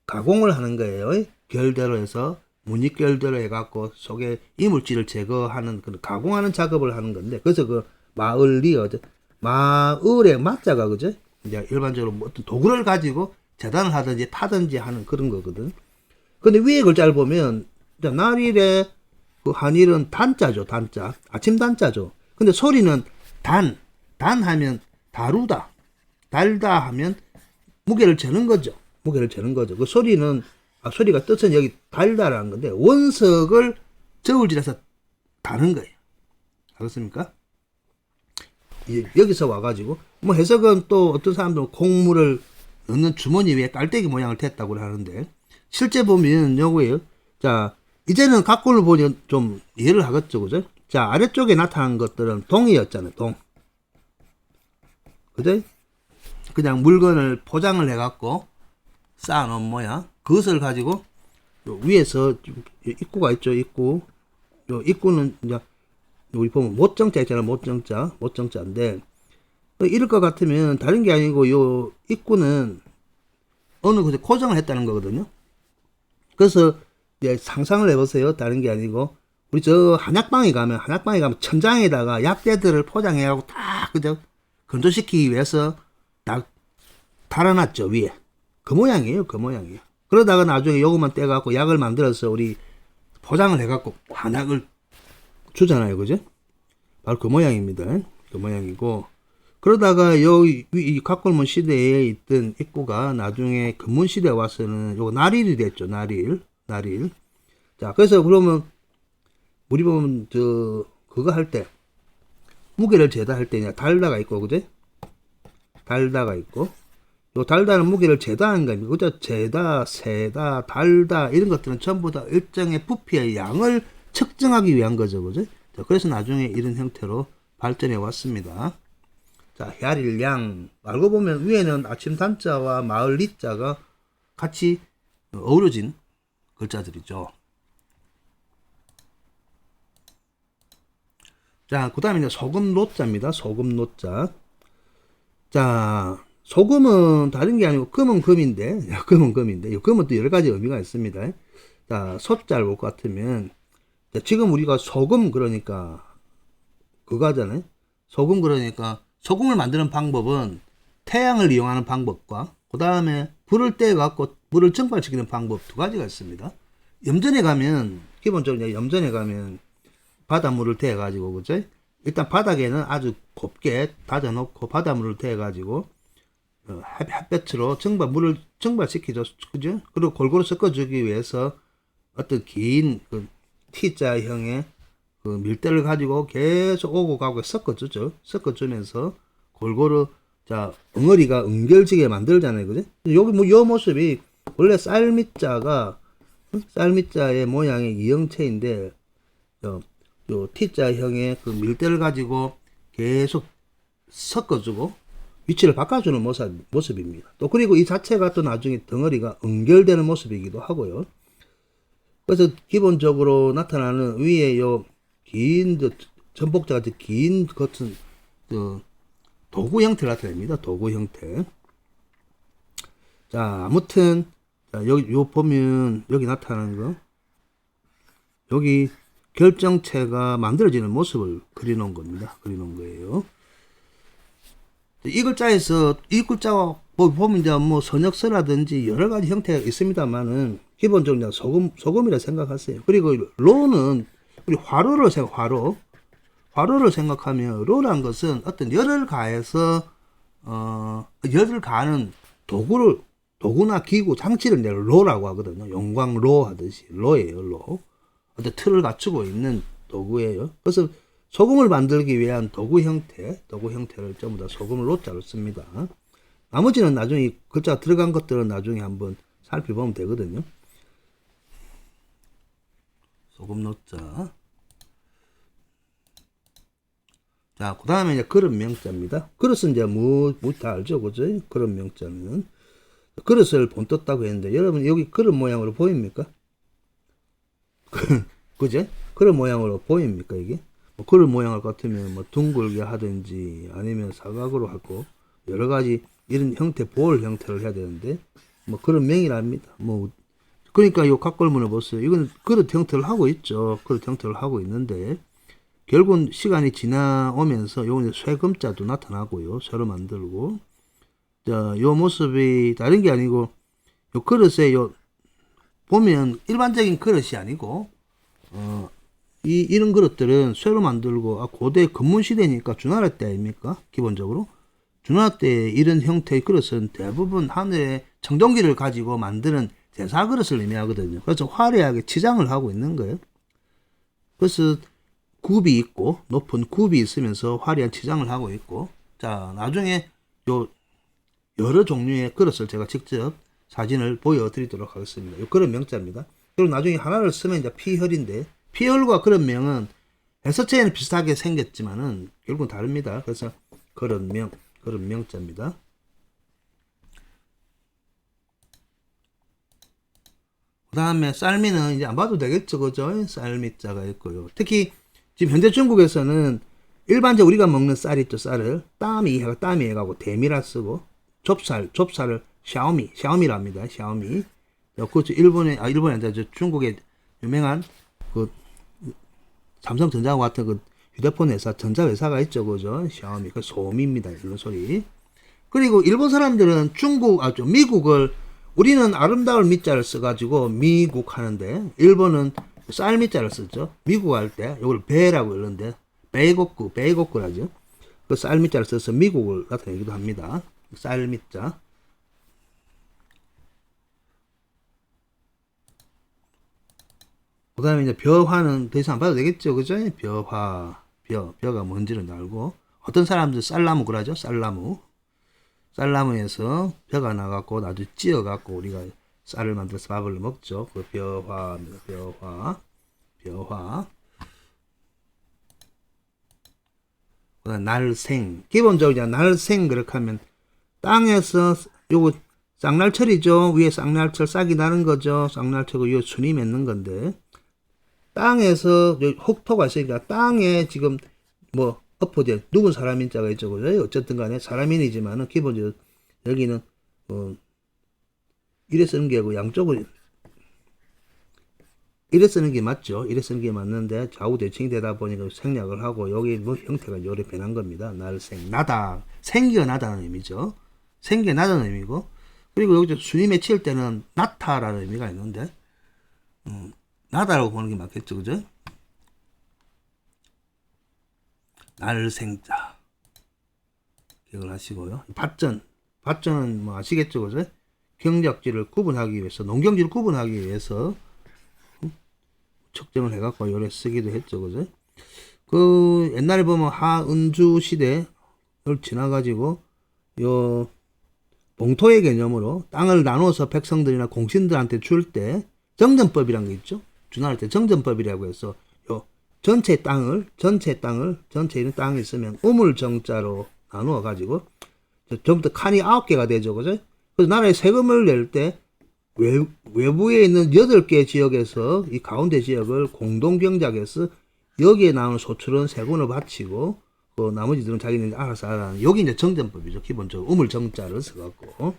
가공을 하는 거예요. 결대로 해서 무늬결대로 해갖고 속에 이물질을 제거하는 그런 가공하는 작업을 하는 건데 그래서 그 마을의 마자가 그죠? 이제 일반적으로 뭐 어떤 도구를 가지고 재단을 하든지 파든지 하는 그런 거거든. 근데 위에 글자를 보면 나릴의 그 한일은 단자죠. 단자. 아침 단자죠. 근데 소리는 단 하면 다루다, 달다 하면 무게를 재는 거죠. 그 소리는 소리가 뜻은 여기 달다라는 건데 원석을 저울질해서 다는 거예요. 알겠습니까? 여기서 와가지고 뭐 해석은 또 어떤 사람들은 콩물을 넣는 주머니 위에 깔때기 모양을 댔다고 하는데 실제 보면 요거예요. 자, 이제는 각골을 보니 좀 이해를 하겠죠. 그죠? 자, 아래쪽에 나타난 것들은 동이었잖아요. 동. 그죠? 그냥 물건을 포장을 해갖고 쌓아놓은 모양. 그것을 가지고 위에서 입구가 있죠. 입구. 요 입구는 이제 우리 보면 못정자 있잖아요. 못정자인데 이럴 것 같으면 다른 게 아니고 요 입구는 어느 곳에 고정을 했다는 거거든요. 그래서 이제 상상을 해보세요. 다른 게 아니고 우리 저 한약방에 가면 천장에다가 약재들을 포장해가지고 딱 그저 건조시키기 위해서 딱 달아놨죠. 위에 그 모양이에요. 그러다가 나중에 요것만 떼갖고 약을 만들어서 우리 포장을 해갖고 한약을 주잖아요. 그죠? 바로 그 모양입니다. 그 모양이고 그러다가 이 각골문 시대에 있던 입구가 나중에 금문 시대에 와서는 요거 나릴이 됐죠. 나릴. 자, 그래서 그러면 우리 보면 그거 할 때 무게를 재다할 때 달다가 있고 그죠? 달다가 있고 요 달다는 무게를 재다하는 겁니다. 그죠? 재다, 세다, 달다 이런 것들은 전부 다 일정의 부피의 양을 측정하기 위한 거죠. 그죠? 자, 그래서 나중에 이런 형태로 발전해 왔습니다. 자, 헤아릴 양. 알고 보면 위에는 아침 단자와 마을 리자가 같이 어우러진 글자들이죠. 자, 그 다음에 이제 소금 노자입니다. 소금 노자. 자, 소금은 다른 게 아니고 금은 금인데, 금은 금인데, 이 금은 또 여러 가지 의미가 있습니다. 자, 소자를 볼 것 같으면, 자, 지금 우리가 소금 그러니까 그거 하잖아요. 소금 그러니까 소금을 만드는 방법은 태양을 이용하는 방법과 그 다음에 불을 떼 갖고 물을 증발시키는 방법 두 가지가 있습니다. 염전에 가면 기본적으로 염전에 가면 바닷물을 대 가지고 그죠? 일단 바닥에는 아주 곱게 다져 놓고 바닷물을 대 가지고 햇볕으로 물을 증발시키죠. 그죠? 그리고 골고루 섞어주기 위해서 어떤 긴 T자형의 그 밀대를 가지고 계속 오고 가고 섞어주죠. 섞어주면서 골고루 자 엉어리가 응결지게 만들잖아요. 그죠? 여기 뭐 요 모습이 원래 쌀밑자의 모양의 이형체인데 요 T자형의 그 밀대를 가지고 계속 섞어주고 위치를 바꿔주는 모습입니다. 또 그리고 이 자체가 또 나중에 덩어리가 응결되는 모습이기도 하고요. 그래서 기본적으로 나타나는 위에 요 긴 전복자 같은 긴 같은 도구 형태를 나타냅니다. 도구 형태. 자, 아무튼 자, 여기 요 보면 여기 나타나는 거 여기 결정체가 만들어지는 모습을 그려놓은 겁니다. 그려놓은 거예요. 이 글자에서 이 글자가 보면 이제 뭐 선역서라든지 여러 가지 형태가 있습니다만은 기본적으로 소금이라 생각하세요. 그리고 로는 우리 화로를 생각하면 로란 것은 어떤 열을 가해서 열을 가하는 도구나 기구 장치를 내가 로라고 하거든요. 용광로 하듯이 로예요. 로. 어떤 틀을 갖추고 있는 도구예요. 그래서 소금을 만들기 위한 도구 형태를 전부 다 소금을 로자로 씁니다. 나머지는 나중에 글자 들어간 것들은 나중에 한번 살펴보면 되거든요. 소금 노자. 자, 그 다음에 이제 그릇 명자입니다. 그릇은 이제 다 알죠, 그죠? 그릇 명자는. 그릇을 본떴다고 했는데, 여러분, 여기 그릇 모양으로 보입니까? 그죠? 그릇 모양으로 보입니까, 이게? 뭐 그릇 모양을 같으면 뭐 둥글게 하든지, 아니면 사각으로 하고, 여러 가지 이런 볼 형태를 해야 되는데, 뭐 그릇 명이랍니다. 뭐, 그러니까 요 각골문을 보세요. 이건 그릇 형태를 하고 있죠. 그릇 형태를 하고 있는데 결국은 시간이 지나오면서 요건 쇠금자도 나타나고요. 새로 만들고 자, 요 모습이 다른 게 아니고 요 그릇에 요 보면 일반적인 그릇이 아니고 이런 그릇들은 쇠로 만들고 고대 근문 시대니까 주나라 때 아닙니까? 기본적으로 주나라 때 이런 형태의 그릇은 대부분 하늘에 청동기를 가지고 만드는 제사 그릇을 의미하거든요. 그래서 화려하게 치장을 하고 있는 거예요. 그래서 굽이 있고 높은 굽이 있으면서 화려한 치장을 하고 있고 자 나중에 요 여러 종류의 그릇을 제가 직접 사진을 보여드리도록 하겠습니다. 요 그릇 명자입니다. 그리고 나중에 하나를 쓰면 이제 피혈인데 피혈과 그릇 명은 해서체에는 비슷하게 생겼지만은 결국은 다릅니다. 그래서 그릇 명자입니다. 그 다음에 쌀미는 이제 안 봐도 되겠죠. 그죠? 쌀미자가 있고요. 특히 지금 현재 중국에서는 일반적으로 우리가 먹는 쌀 있죠. 쌀을 따미 해가고 대미라 쓰고 좁쌀을 샤오미랍니다. 샤오미. 그렇죠. 일본에 아니라 중국의 유명한 그 삼성전자와 같은 그 휴대폰 회사 전자회사가 있죠. 그죠? 샤오미. 그 소미입니다. 이런 소리. 그리고 일본 사람들은 미국을 우리는 아름다울 미자를 써가지고 미국 하는데 일본은 쌀 미자를 쓰죠. 미국 할 때 이걸 배라고 이러는데 베이고쿠라죠. 그 쌀 미자를 써서 미국을 나타내기도 합니다. 쌀 미자. 그 다음에 이제 벼화는 더 이상 안 봐도 되겠죠. 그죠? 벼가 뭔지는 알고 어떤 사람들 쌀나무 그러죠. 쌀나무에서 벼가 나갖고 나중에 찧어갖고 우리가 쌀을 만들어서 밥을 먹죠. 그 벼화입니다. 벼화. 그다음 날생. 기본적으로 날생 그렇게 하면 땅에서 요거 쌍날철이죠. 위에 쌍날철 싹이 나는 거죠. 쌍날철고 요 순이 맺는 건데 땅에서 혹토가 있으니까 땅에 지금 뭐 엎어져 누군 사람인자가 있죠, 그죠? 어쨌든 간에 사람인이지만은 기본적으로 여기는 이래 쓰는 게 아니고 양쪽을 이래 쓰는 게 맞죠. 이래 쓰는 게 맞는데 좌우 대칭이 되다 보니까 생략을 하고 여기 뭐 형태가 요래 변한 겁니다. 날생 나다 생기가 나다는 의미죠. 생기가 나다는 의미고 그리고 여기 순위 맺힐 때는 나타라는 의미가 있는데 나다라고 보는 게 맞겠죠, 그죠? 날생자 기억을 하시고요. 밭전은 뭐 아시겠죠, 그죠? 경작지를 구분하기 위해서 농경지를 구분하기 위해서 측정을 해갖고 요래 쓰기도 했죠, 그죠? 그 옛날에 보면 하은주 시대를 지나가지고 요 봉토의 개념으로 땅을 나눠서 백성들이나 공신들한테 줄 때 정전법이란 게 있죠. 준할 때 정전법이라고 해서 요 전체 이런 땅이 있으면 우물정자로 나누어 가지고 전부터 칸이 9개가 되죠, 그죠? 그래서 나라에 세금을 낼 때 외부에 있는 8개 지역에서 이 가운데 지역을 공동경작해서 여기에 나오는 소출은 세금을 바치고 그 나머지들은 자기는 알아서 하라는 여기 이제 정전법이죠. 기본적으로 우물정자를 써갖고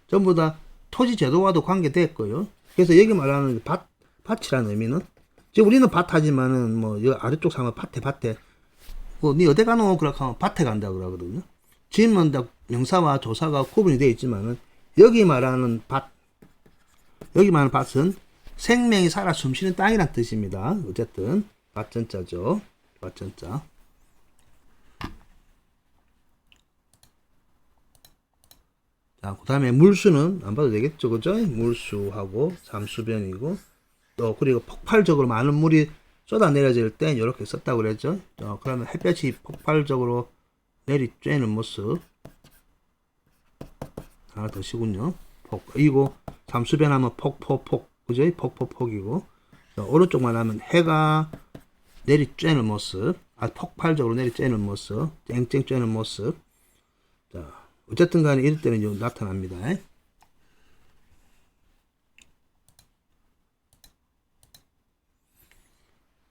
전부 다 토지 제도와도 관계됐고요. 그래서 여기 말하는 밭이라는 의미는 지금 우리는 밭 하지만은 뭐 여기 아래쪽 사면 밭에 니 어디 가노 그렇게 하면 밭에 간다 그러거든요. 지금은 다 명사와 조사가 구분이 되어 있지만은 여기 말하는 밭은 생명이 살아 숨쉬는 땅이란 뜻입니다. 어쨌든 밭전자죠. 밭전자. 자, 그 다음에 물수는 안 봐도 되겠죠, 그죠? 물수하고 삼수변이고 또 그리고 폭발적으로 많은 물이 쏟아내려질 때 이렇게 썼다고 그랬죠. 그러면 햇볕이 폭발적으로 내리쬐는 모습 하나 더 시군요. 이고 삼수변하면 폭 그죠? 폭이고 오른쪽만 하면 해가 내리쬐는 모습 폭발적으로 내리쬐는 모습 쨍쨍 쬐는 모습. 자, 어쨌든 간에 이럴 때는 좀 나타납니다.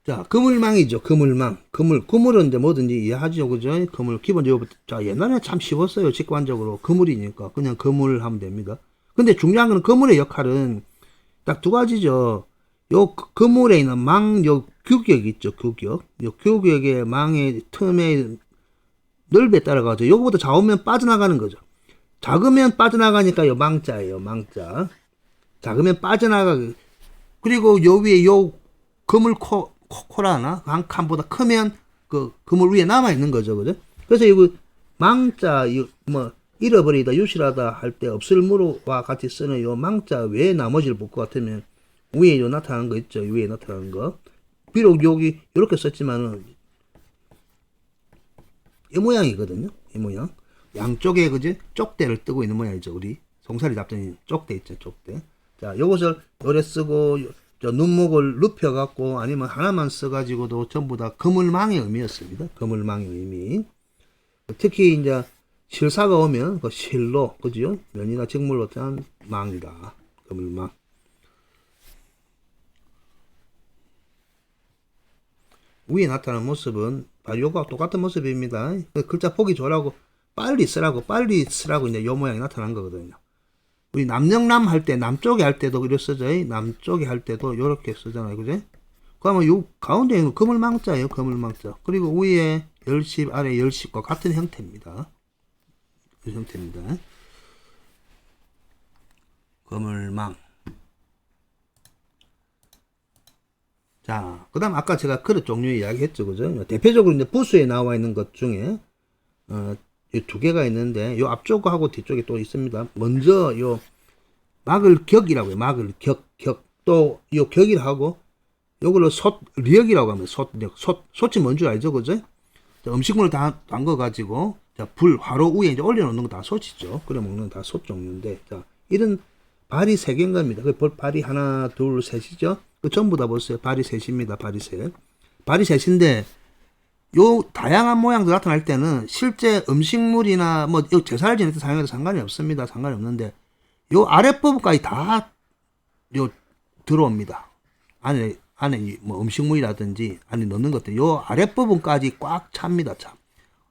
자, 그물망이죠. 그물망. 그물은 이제 뭐든지 이해하죠. 그죠? 그물, 기본적으로, 자, 옛날에 참 쉬웠어요. 직관적으로. 그물이니까. 그냥 그물 하면 됩니다. 근데 중요한 건 그물의 역할은 딱 두 가지죠. 요 그물에 있는 요 규격 있죠. 규격. 요 규격의 망의 틈의 넓이에 따라가죠. 요거보다 작으면 빠져나가는 거죠. 작으면 빠져나가니까 요 망자예요. 망자. 작으면 빠져나가고. 그리고 요 위에 요 그물 코라나 한 칸보다 크면 그 그물 위에 남아 있는 거죠, 그죠? 그래서 이거 망자 뭐 잃어버리다 유실하다 할 때 없을 무로와 같이 쓰는 요 망자 외에 나머지를 볼 것 같으면 위에 요 나타나는 거 있죠, 위에 나타나는 거. 비록 여기 이렇게 썼지만은 이 모양이거든요, 이 모양. 양쪽에 그지 쪽대를 뜨고 있는 모양이죠, 우리 송사리 잡던 쪽대 있죠, 쪽대. 자, 요것을 요래 쓰고. 저 눈목을 눕혀갖고 아니면 하나만 써가지고도 전부 다 그물망의 의미였습니다. 그물망의 의미. 특히 이제 실사가 오면 그 실로, 그죠? 면이나 직물로 짠 망이다. 그물망. 위에 나타난 모습은 요거와 똑같은 모습입니다. 글자 보기 좋으라고 빨리 쓰라고 이제 요 모양이 나타난 거거든요. 우리 남영남 할 때, 남쪽에 할 때도 이렇게 쓰죠. 남쪽에 할 때도 이렇게 쓰잖아요. 그죠? 그러면 요 가운데 있는 그물망자예요. 그물망자. 그리고 위에 열십, 아래 열십과 같은 형태입니다. 그 형태입니다. 그물망. 자, 그 다음 아까 제가 그릇 종류 이야기 했죠. 그죠? 대표적으로 이제 부수에 나와 있는 것 중에, 이 두 개가 있는데 요 앞쪽하고 뒤쪽에 또 있습니다. 먼저 요 막을 격이라고 해요. 막을 격. 또 요 격이라고 요걸로 리역이라고 하면 솥이 뭔 줄 알죠? 그죠? 음식물을 다 담궈 가지고 화로 위에 이제 올려놓는 거 다 솥이죠. 끓여 먹는 다 솥 종류인데 자, 이런 발이 3개인 겁니다. 그 발이 하나, 둘, 셋이죠. 그 전부 다 보세요. 발이 셋입니다. 발이 셋. 발이 셋인데 요 다양한 모양도 나타날 때는 실제 음식물이나 뭐 제사를 지낼 때 사용해도 상관이 없습니다. 상관이 없는데 요 아랫부분까지 다 요 들어옵니다. 안에 안에 뭐 음식물이라든지 안에 넣는 것들 요 아랫부분까지 꽉 찹니다. 참.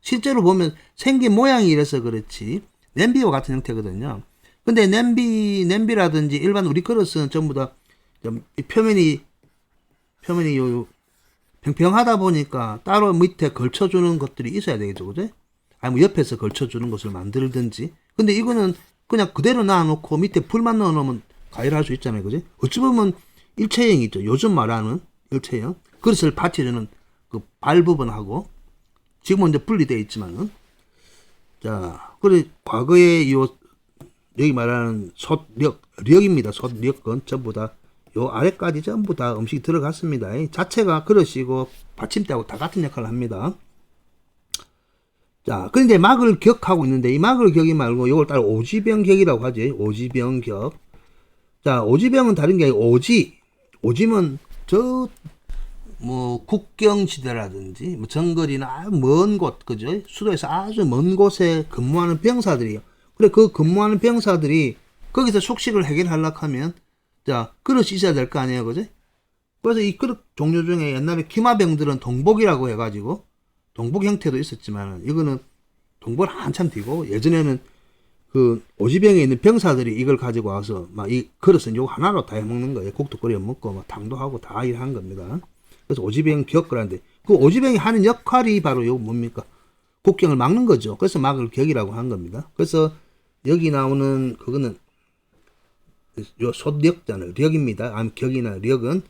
실제로 보면 생긴 모양이 이래서 그렇지 냄비와 같은 형태거든요. 근데 냄비라든지 일반 우리 그릇은 전부 다 이 표면이 요 평평하다 보니까 따로 밑에 걸쳐주는 것들이 있어야 되겠죠, 그죠? 아니면 옆에서 걸쳐주는 것을 만들든지. 근데 이거는 그냥 그대로 놔놓고 밑에 불만 넣어놓으면 가열할 수 있잖아요, 그죠? 어찌 보면 일체형이죠. 요즘 말하는 일체형. 그릇을 받쳐주는 그 발 부분하고 지금은 이제 분리되어 있지만은 자, 그래 과거에 요 여기 말하는 솥력입니다. 솥력은 전부 다 요 아래까지 전부 다 음식이 들어갔습니다. 자체가 그릇이고 받침대하고 다 같은 역할을 합니다. 자, 그런데 막을 격하고 있는데 이 막을 격이 말고 이걸 따로 오지병 격이라고 하지. 오지병 격. 자, 오지병은 다른 게 아니고 오지면 저 뭐 국경지대라든지 뭐 정거리나 먼 곳, 그죠? 수도에서 아주 먼 곳에 근무하는 병사들이요. 그래 그 근무하는 병사들이 거기서 숙식을 해결하려고 하면 자 그릇이 있어야 될 거 아니에요, 그죠? 그래서 이 그릇 종류 중에 옛날에 기마병들은 동복이라고 해가지고 동복 형태도 있었지만 이거는 동복을 한참 뒤고 예전에는 그 오지병에 있는 병사들이 이걸 가지고 와서 막 이 그릇은 요거 하나로 다 해먹는 거예요. 국도 끓여 먹고 막 탕도 하고 다 일한 겁니다. 그래서 오지병 격이라는데 그 오지병이 하는 역할이 바로 요 뭡니까? 국경을 막는 거죠. 그래서 막을 격이라고 한 겁니다. 그래서 여기 나오는 그거는 요 솥력잖아요. 력입니다. 아니면 격이나 력은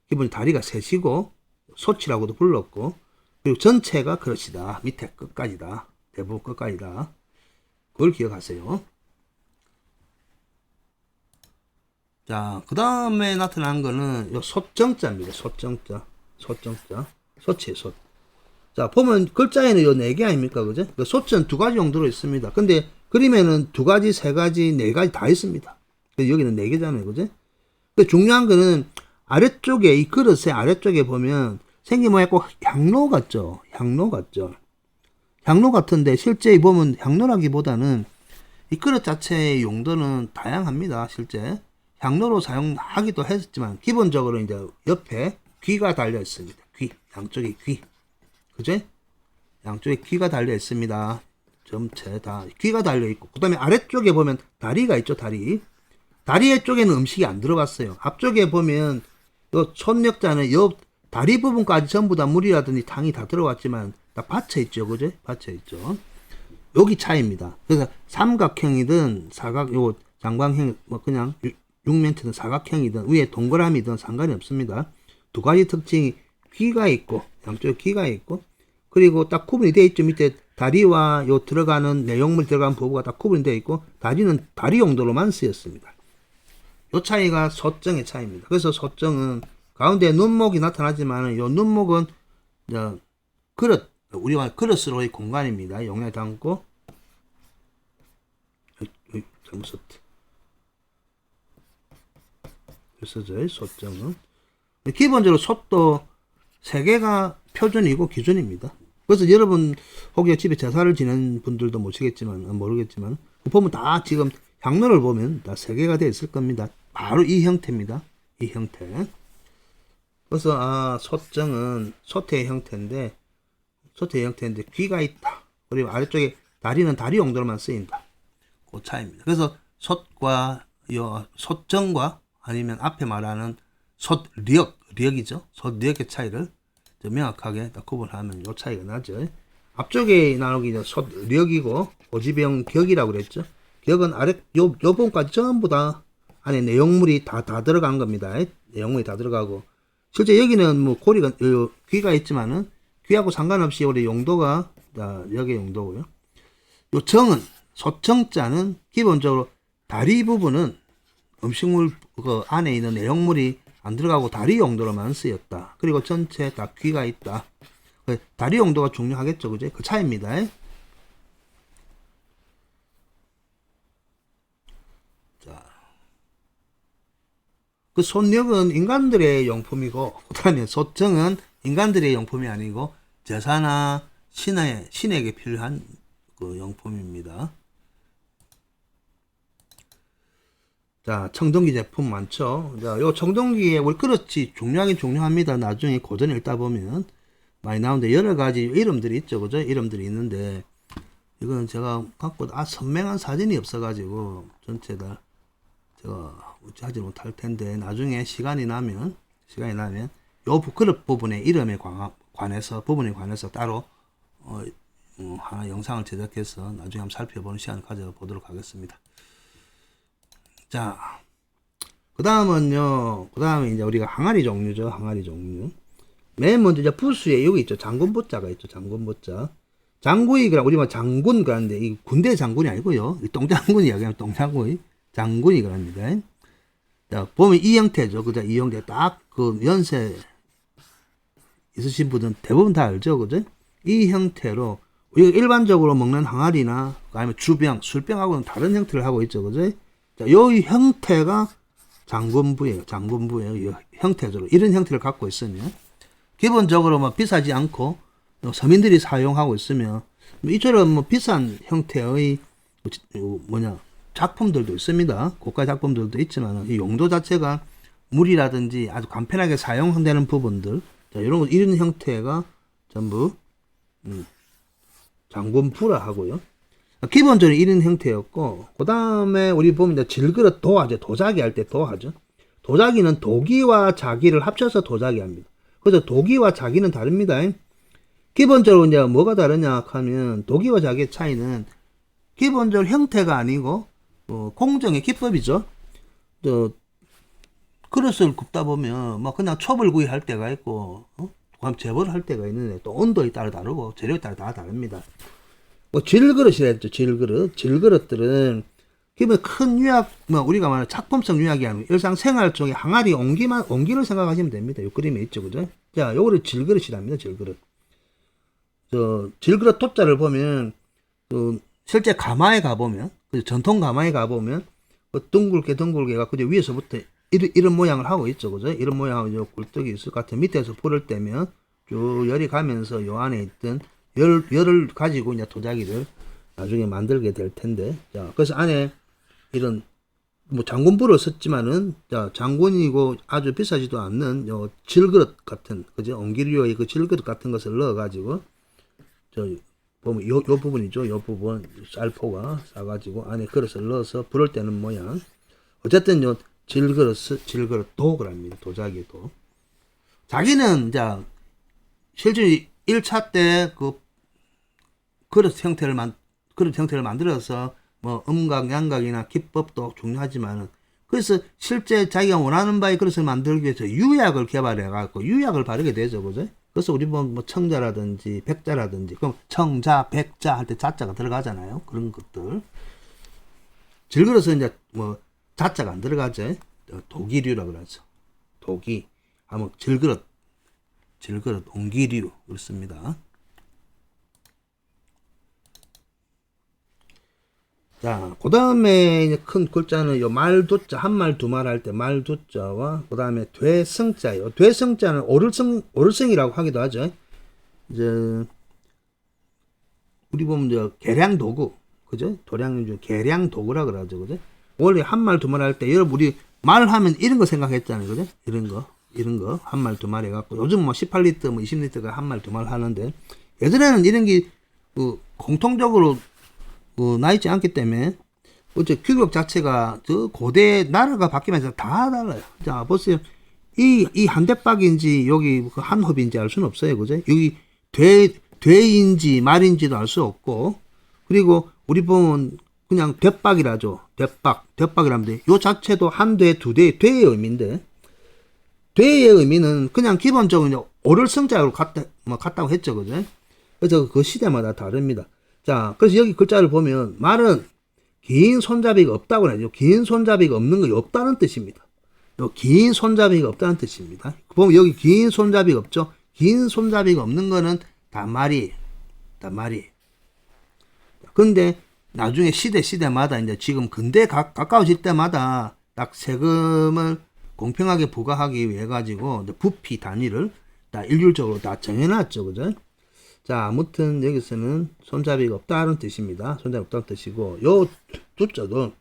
기본 다리가 셋이고 소치라고도 불렀고 그리고 전체가 그릇이다. 밑에 끝까지다. 대부분 끝까지다. 그걸 기억하세요. 자, 그 다음에 나타난 거는 요 솥정자입니다. 솥정자. 솥이에요, 솥. 자, 보면 글자에는 요 4개 아닙니까? 그죠? 그 솥은 2가지 용도로 있습니다. 근데 그림에는 2가지, 3가지, 4가지 다 있습니다. 여기는 4개잖아요. 그죠? 그 중요한 거는 아래쪽에, 이 그릇의 아래쪽에 보면 생긴 모양이 꼭 향로 같죠? 향로 같죠? 향로 같은데 실제 보면 향로라기보다는 이 그릇 자체의 용도는 다양합니다. 실제. 향로로 사용하기도 했지만 기본적으로 이제 옆에 귀가 달려 있습니다. 귀, 양쪽에 귀. 그죠? 양쪽에 귀가 달려 있습니다. 전체 다 귀가 달려 있고 그 다음에 아래쪽에 보면 다리가 있죠. 다리 쪽에는 음식이 안 들어갔어요. 앞쪽에 보면 요 손력자는 요 다리 부분까지 전부 다 물이라든지 탕이 다 들어갔지만 다 받쳐 있죠. 그죠? 받쳐 있죠. 여기 차이입니다. 그래서 삼각형이든 요 장방형 뭐 그냥 육면체든 사각형이든 위에 동그라미든 상관이 없습니다. 2가지 특징이 귀가 있고 양쪽에 귀가 있고 그리고 딱 구분이 되어 있죠. 밑에 다리와 요 들어가는 내용물 들어간 부부가 딱 구분이 되어 있고 다리는 다리 용도로만 쓰였습니다. 요 차이가 솥정의 차이입니다. 그래서 솥정은 가운데 눈목이 나타나지만 요 눈목은 그릇 우리와 그릇으로의 공간입니다. 용량에 담고 잘못 썼다. 그래서 솥정은 기본적으로 솥도 3개가 표준이고 기준입니다. 그래서 여러분 혹여 집에 제사를 지낸 분들도 모르겠지만 보면 다 지금 향로를 보면 다 3개가 되어 있을 겁니다. 바로 이 형태입니다. 이 형태. 그래서 솥정은 솥의 형태인데 귀가 있다. 그리고 아래쪽에 다리는 다리 용도로만 쓰인다. 그 차이입니다. 그래서 솥과 솥정과 아니면 앞에 말하는 솥력이죠. 솥력의 차이를 명확하게 딱 구분하면 요 차이가 나죠. 앞쪽에 나오기 솥력이고 오지병 격이라고 그랬죠. 격은 아래 요 부분까지 전부 다 안에 내용물이 다 들어간 겁니다. 내용물이 다 들어가고 실제 여기는 뭐 귀가 있지만은 귀하고 상관없이 우리 용도가 여기 용도고요. 요 정은 솥정자는 기본적으로 다리 부분은 음식물 그 안에 있는 내용물이 안 들어가고 다리 용도로만 쓰였다. 그리고 전체 다 귀가 있다. 다리 용도가 중요하겠죠, 그죠? 그 차이입니다. 자, 그 솥력은 인간들의 용품이고, 그다음에 솥정은 인간들의 용품이 아니고 제사나 신에게 필요한 그 용품입니다. 자, 청동기 제품 많죠. 자, 요 청동기에 우리 그렇지 중요하긴 중요합니다. 나중에 고전 읽다 보면 많이 나오는데 여러 가지 이름들이 있죠, 그죠? 이름들이 있는데 이건 제가 갖고 선명한 사진이 없어가지고 전체 다 제가 하지 못할 텐데 나중에 시간이 나면 요 그릇 부분의 이름에 관해서 따로 하나 영상을 제작해서 나중에 한번 살펴보는 시간을 가져보도록 하겠습니다. 자, 그 다음에 이제 우리가 항아리 종류죠. 항아리 종류. 맨 먼저 이제 부수에 여기 있죠. 장군보자가 있죠. 장군보자. 장군이가 우리 말 장군 그러는데 이 군대 장군이 아니고요. 똥장군 이야기하면 똥장군 장군이 그럽니다. 자, 보면 이 형태죠. 그죠? 이 형태 딱 그 연세 있으신 분은 대부분 다 알죠. 그죠? 이 형태로 우리가 일반적으로 먹는 항아리나 아니면 주병, 술병하고는 다른 형태를 하고 있죠. 그죠? 자, 요 형태가 장군부예요. 장군부예요. 형태적으로 이런 형태를 갖고 있으면 기본적으로 뭐 비싸지 않고 서민들이 사용하고 있으면 이처럼 뭐 비싼 형태의 작품들도 있습니다. 고가 작품들도 있지만 이 용도 자체가 물이라든지 아주 간편하게 사용되는 부분들, 자, 이런 형태가 전부 장군부라 하고요. 기본적으로 이런 형태였고, 그 다음에 우리 보면 이제 질그릇 도화죠. 도자기 할 때 도화죠. 도자기는 도기와 자기를 합쳐서 도자기 합니다. 그래서 도기와 자기는 다릅니다. 기본적으로 이제 뭐가 다르냐 하면 도기와 자기의 차이는 기본적으로 형태가 아니고 공정의 기법이죠. 그릇을 굽다 보면 뭐 그냥 촛불구이 할 때가 있고 그럼 재벌을 할 때가 있는데 또 온도에 따라 다르고 재료에 따라 다 다릅니다. 뭐 질그릇이라 했죠. 질그릇들은 기본 큰 유약, 뭐 우리가 말하는 작품성 유약이 아니고 일상생활 쪽에 항아리 옹기를 생각하시면 됩니다. 요 그림에 있죠, 그죠? 자, 요거를 질그릇이랍니다. 질그릇. 질그릇 토자를 보면 실제 가마에 가보면 전통 가마에 가보면 둥글게 해갖고 위에서부터 이런 모양을 하고 있죠, 그죠? 이런 모양하고 요 굴뚝이 있을 것 같아요. 밑에서 불을 떼면 쭉 열이 가면서 요 안에 있던 열을 가지고 이제 도자기를 나중에 만들게 될 텐데, 자, 그래서 안에 이런 뭐 장군부를 썼지만은, 자, 장군이고 아주 비싸지도 않는 요 질그릇 같은, 그죠? 옹기류의 그 질그릇 같은 것을 넣어가지고, 보면 요 부분이죠. 요 부분 쌀포가 싸가지고 안에 그릇을 넣어서 불을 떼는 모양. 어쨌든 요 질그릇도 그럽니다. 도자기도. 자기는 이제 실제 1차 때 그 그릇 형태를 만들어서 뭐 음각, 양각이나 기법도 중요하지만은 그래서 실제 자기가 원하는 바의 그릇을 만들기 위해서 유약을 개발해 갖고 유약을 바르게 되죠, 그죠? 그래서 우리 뭐 청자라든지 백자라든지 그럼 청자, 백자 할 때 자자가 들어가잖아요. 그런 것들. 질그릇은 이제 뭐 자자가 안 들어가죠. 도기류라고 그러죠. 도기 하면 질그릇, 옹기류 그렇습니다. 자, 그 다음에 큰 글자는 요 말두자, 한 말, 두 말 할 때 말두자와 그 다음에 되성자요. 되성자는 오를성이라고 하기도 하죠. 이제, 우리 보면 이제 계량 도구, 그죠? 계량 도구라 그러죠, 그죠? 원래 한 말, 두 말 할 때, 여러분, 우리 말하면 이런 거 생각했잖아요, 그죠? 이런 거, 한 말, 두 말 해갖고, 요즘 뭐 18리터, 뭐 20리터가 한 말, 두 말 하는데, 예전에는 이런 게, 공통적으로 나 있지 않기 때문에 어째 규격 자체가 저 고대 나라가 바뀌면서 다 달라요. 자, 보세요. 이 한대박인지 여기 한 홉인지 알 수는 없어요. 그죠? 여기 되인지 말인지도 알 수 없고, 그리고 우리 보면 그냥 대박이라죠. 대박이라면 요 자체도 한 대, 두 대, 대의 의미인데, 대의 의미는 그냥 기본적으로 오를성자로 같다고 했죠. 그죠? 그래서 그 시대마다 다릅니다. 자, 그래서 여기 글자를 보면 말은 긴 손잡이가 없다고 하죠. 긴 손잡이가 없는 거 없다는 뜻입니다. 긴 손잡이가 없다는 뜻입니다. 보면 여기 긴 손잡이가 없죠. 긴 손잡이가 없는 거는 단말이. 근데 나중에 시대마다 이제 지금 근대에 가까워질 때마다 딱 세금을 공평하게 부과하기 위해 가지고 부피 단위를 다 일률적으로 다 정해놨죠. 그죠? 자, 아무튼 여기서는 손잡이가 없다는 뜻입니다. 손잡이 없다는 뜻이고, 요 두자도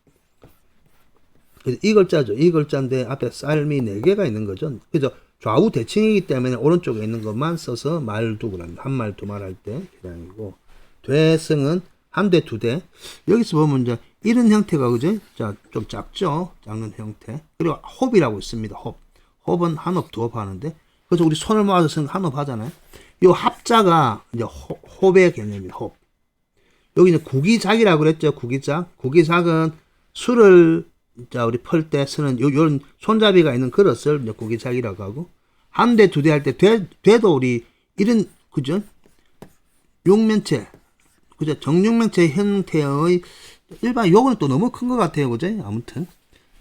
그래서 이 글자죠. 이 글자인데 앞에 쌀미 4개가 있는 거죠. 그죠? 좌우 대칭이기 때문에 오른쪽에 있는 것만 써서 말두고 합니다. 한 말, 두 말 할 때 기량이고, 되승은 한 대, 두 대. 여기서 보면 이제 이런 형태가 그죠? 자, 좀 작죠? 작은 형태. 그리고 홉이라고 있습니다. 홉. 홉은 한 홉, 두 홉 하는데, 그래서 우리 손을 모아서 쓰는 한 홉 하잖아요. 이 합자가 이제 홉의 개념입니다. 홉. 여기 이제 구기작이라고 그랬죠. 구기작. 구기작은 술을 자 우리 펄 때 쓰는 요런 손잡이가 있는 그릇을 이제 구기작이라고 하고, 한 대, 두 대 할 때 되도 우리 이런 그죠? 육면체 그죠? 정육면체 형태의 일반 요거는 또 너무 큰 것 같아요. 그죠? 아무튼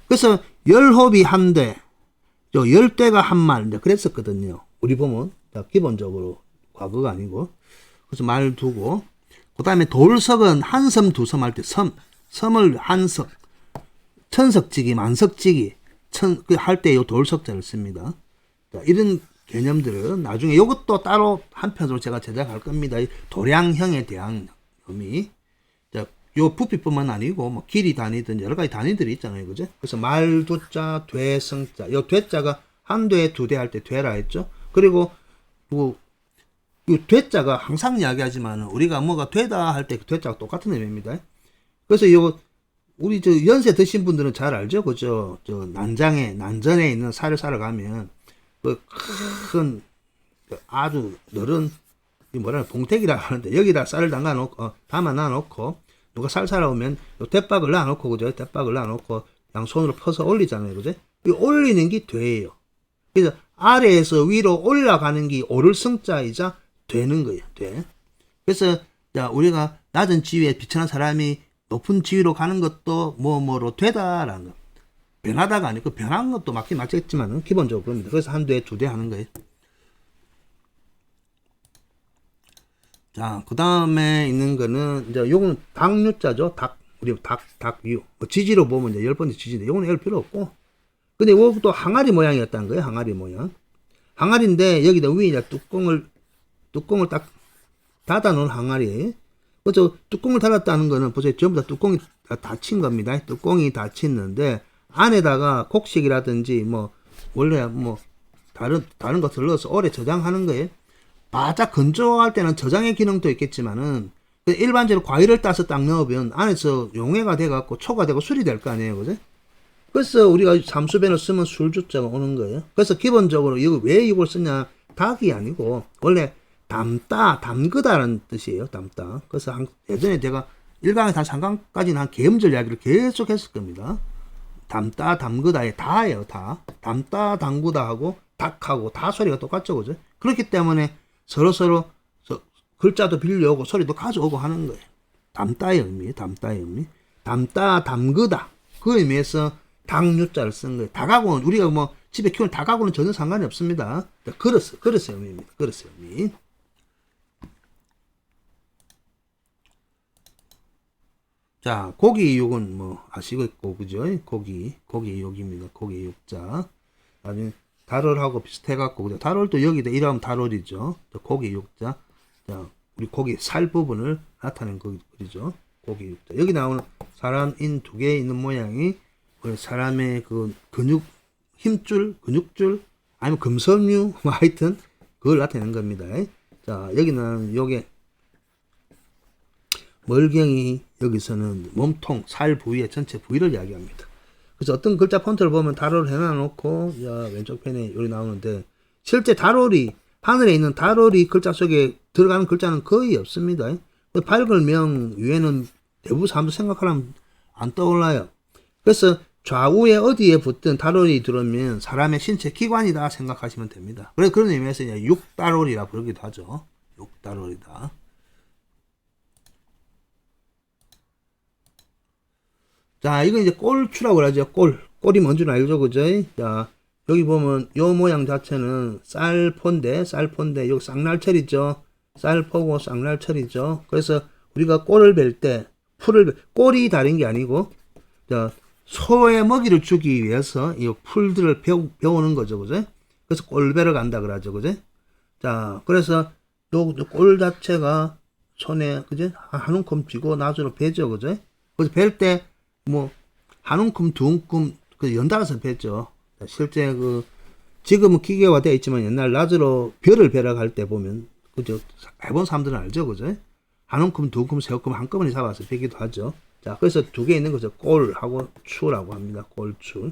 그래서 열홉이 한 대, 열대가 한 말 이제 그랬었거든요. 우리 보면 기본적으로 과거가 아니고. 그래서 말 두고, 그 다음에 돌석은 한섬 두섬 할 때 섬을 한석, 천석지기 만석지기 할 때 요 돌석자를 씁니다. 자, 이런 개념들은 나중에 요것도 따로 한편으로 제가 제작할 겁니다. 도량형에 대한 의미. 자, 요 부피뿐만 아니고 뭐 길이 단위든 여러 가지 단위들이 있잖아요. 그죠? 그래서 말두자, 되성자. 요 되자가 한 대, 두 대 할 때 되라 했죠. 그리고 뭐 이 되자가 항상 이야기하지만 우리가 뭐가 되다 할 때 그 되자가 똑같은 의미입니다. 그래서 이거 우리 저 연세 드신 분들은 잘 알죠. 그죠? 저 난전에 있는 쌀을 사러 가면 그 큰 아주 너른 뭐라 봉택이라고 하는데 여기다 쌀을 담아 놔놓고 누가 쌀 사러 오면 요 대박을 놔놓고 그죠? 대박을 놔놓고 양손으로 퍼서 올리잖아요. 그죠? 이 올리는 게 되예요. 그래서 아래에서 위로 올라가는 게 오를 성자이자 되는 거예요. 돼. 그래서 자 우리가 낮은 지위에 비천한 사람이 높은 지위로 가는 것도 뭐로 되다라는 거. 변하다가 아니고 변한 것도 맞긴 맞겠지만은 기본적으로 그럽니다. 그래서 한 대, 두 대 하는 거예요. 자, 그 다음에 있는 거는 이제 요거는 닭유자죠. 우리 닭유. 지지로 보면 이제 10번째 지지인데 요거는 열 필요 없고. 근데 이것도 항아리 모양이었다는 거예요. 항아리 모양. 항아리인데 여기다 위에 이제 뚜껑을 딱 닫아 놓은 항아리. 그래서 뚜껑을 닫았다는 거는 보세요. 전부 다 뚜껑이 닫힌 겁니다. 뚜껑이 닫히는데 안에다가 곡식이라든지 뭐 원래 뭐 다른 것을 넣어서 오래 저장하는 거예요. 바짝 건조할 때는 저장의 기능도 있겠지만은 일반적으로 과일을 따서 딱 넣으면 안에서 용해가 돼갖고 초가 되고 술이 될 거 아니에요. 그죠? 그래서 우리가 삼수변을 쓰면 술주자가 오는 거예요. 그래서 기본적으로 이거 왜 이걸 쓰냐? 닭이 아니고 원래 담그다라는 뜻이에요. 담다. 그래서 예전에 제가 1강에서 3강까지는 한 계음절 이야기를 계속 했을 겁니다. 담다, 담그다의 다예요. 다. 담다, 담그다 하고 닭하고 다 소리가 똑같죠. 그죠? 그렇기 때문에 서로 글자도 빌려오고 소리도 가져오고 하는 거예요. 담다의 의미, 담다의 의미. 담다, 담그다. 그 의미에서 닭유자를 쓴 거예요. 닭하고는 우리가 뭐 집에 키우는 닭하고는 전혀 상관이 없습니다. 그릇의 의미입니다. 그릇의 의미. 자, 고기육은 뭐 아시겠고 그죠? 고기육입니다. 고기육자. 나중에 달월하고 비슷해갖고 그죠? 달월도 여기다 이러면 달월이죠. 고기육자. 자, 우리 고기 살 부분을 나타낸 거죠. 고기육자. 여기 나오는 사람 인 두 개 있는 모양이 사람의 그 근육줄 아니면 금섬유 뭐 하여튼 그걸 나타내는 겁니다. 자, 여기는 요게 멀경이 여기서는 몸통, 살 부위의 전체 부위를 이야기합니다. 그래서 어떤 글자 폰트를 보면 달호를 해놔놓고 왼쪽 편에 여기 나오는데 실제 달호리 하늘에 있는 달호리 글자 속에 들어가는 글자는 거의 없습니다. 밝을 명 위에는 대부분 사람들 생각하려면 안 떠올라요. 그래서 좌우에 어디에 붙든 달호리 들어오면 사람의 신체 기관이다 생각하시면 됩니다. 그래서 그런 의미에서 육달호리라 부르기도 하죠. 육달호리다. 자, 이건 이제 꼴추라고 그러죠. 꼴이 뭔 줄 알죠? 그죠? 자, 여기 보면 요 모양 자체는 쌀포인데, 여기 쌍날철이죠. 쌀포고 쌍날철이죠. 그래서 우리가 꼴을 벨 때, 꼴이 다른 게 아니고, 자, 소의 먹이를 주기 위해서 이 풀들을 배우는 거죠. 그죠? 그래서 꼴배러 간다 그러죠. 그죠? 자, 그래서 요 꼴 자체가 손에, 그죠? 한 움큼 쥐고 나중으로 베죠. 그죠? 그래서 벨 때, 뭐 한 움큼 두 움큼 그 연달아서 뵀죠. 실제 지금은 기계화되어 있지만 옛날 낮으로 별을 뵈러 갈 때 보면, 그죠? 해본 사람들은 알죠, 그죠? 한 움큼, 두 움큼, 세 움큼 한꺼번에 잡아서 베기도 하죠. 자, 그래서 두 개 있는 거죠. 꼴하고 추라고 합니다. 꼴추.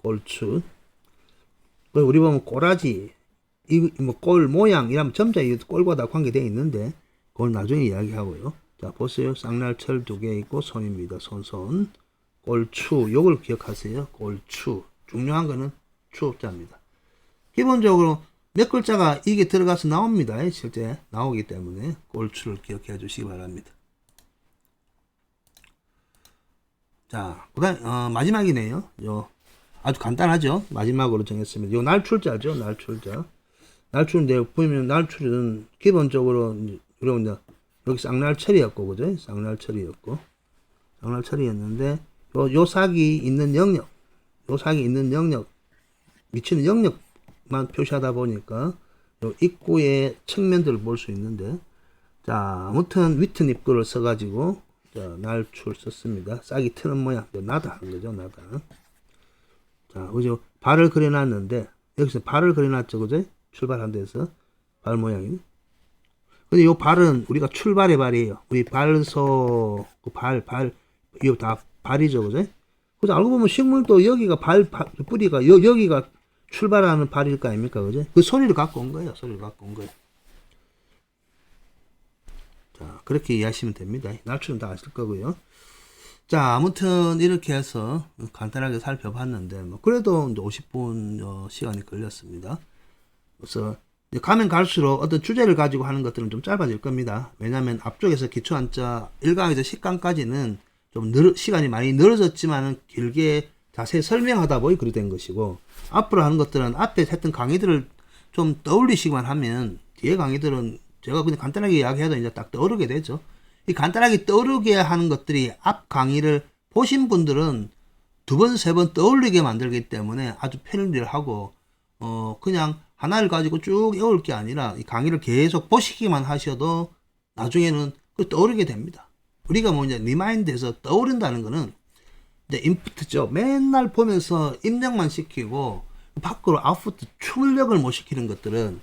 꼴추. 우리 보면 꼬라지, 꼴 모양, 이라면 점자 꼴과 다 관계되어 있는데, 그걸 나중에 이야기하고요. 자, 보세요. 쌍날철 두 개 있고, 손입니다. 손. 꼴추. 요걸 기억하세요. 꼴추. 중요한 거는 추자입니다. 기본적으로 몇 글자가 이게 들어가서 나옵니다. 실제 나오기 때문에 꼴추를 기억해 주시기 바랍니다. 자, 그다음 마지막이네요. 아주 간단하죠. 마지막으로 정했습니다. 요 날출자죠. 날출자. 날출인데 보면 날출은 기본적으로 여기 쌍날철이었고, 그죠? 쌍날철이었고, 쌍날철이었는데 요 sak이 있는 영역, 미치는 영역만 표시하다 보니까 요 입구의 측면들을 볼 수 있는데, 자, 아무튼 위튼 입구를 써가지고 자, 날출 썼습니다. 싹이 트는 모양, 나다 한 거죠, 나다. 자, 그죠? 발을 그려놨는데 여기서 발을 그려놨죠, 그죠? 출발한 데서 발 모양이. 근데 요 발은 우리가 출발의 발이에요. 우리 발소 이거 다 발이죠, 그죠? 그래서 알고 보면 식물도 여기가 뿌리가 여기가 출발하는 발일 거 아닙니까, 그죠? 그 소리를 갖고 온 거예요. 자, 그렇게 이해하시면 됩니다. 날출은 다 아실 거고요. 자, 아무튼 이렇게 해서 간단하게 살펴봤는데, 그래도 이제 50분 시간이 걸렸습니다. 그래서 가면 갈수록 어떤 주제를 가지고 하는 것들은 좀 짧아질 겁니다. 왜냐하면 앞쪽에서 기초한자 1강에서 10강까지는 좀 시간이 많이 늘어졌지만은 길게 자세히 설명하다 보니 그리 된 것이고, 앞으로 하는 것들은 앞에 했던 강의들을 좀 떠올리시기만 하면 뒤에 강의들은 제가 그냥 간단하게 이야기해도 이제 딱 떠오르게 되죠. 이 간단하게 떠오르게 하는 것들이 앞 강의를 보신 분들은 두 번, 세 번 떠올리게 만들기 때문에 아주 편리를 하고, 그냥 하나를 가지고 쭉 외울 게 아니라 이 강의를 계속 보시기만 하셔도 나중에는 떠오르게 됩니다. 우리가 이제 리마인드에서 떠오른다는 거는 이제 인풋이죠. 맨날 보면서 입력만 시키고 밖으로 아웃풋 출력을 못 시키는 것들은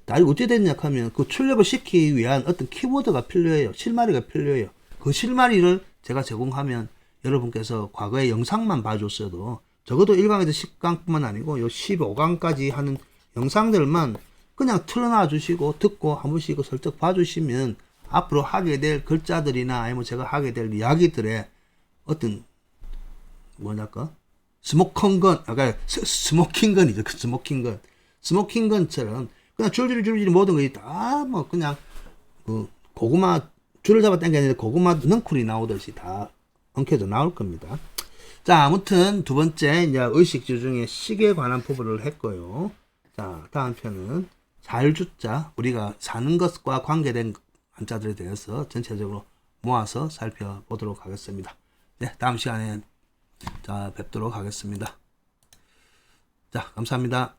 다 어찌 됐냐 하면 그 출력을 시키기 위한 어떤 키워드가 필요해요. 실마리가 필요해요. 그 실마리를 제가 제공하면 여러분께서 과거의 영상만 봐줬어도 적어도 1강에서 10강뿐만 아니고 요 15강까지 하는 영상들만 그냥 틀어놔 주시고 듣고 한 번씩 슬쩍 봐주시면 앞으로 하게 될 글자들이나 아니면 제가 하게 될 이야기들의 어떤 스모킹건, 스모킹건이죠. 스모킹건처럼 그냥 줄줄이 모든 것이 다 그냥 고구마 줄을 잡아 당기는데 고구마 넝쿨이 나오듯이 다 엉켜져 나올 겁니다. 자, 아무튼 두 번째 이제 의식주 중에 식에 관한 부분을 했고요. 자, 다음 편은 살주자, 우리가 사는 것과 관계된 한자들에 대해서 전체적으로 모아서 살펴보도록 하겠습니다. 네, 다음 시간에 뵙도록 하겠습니다. 자, 감사합니다.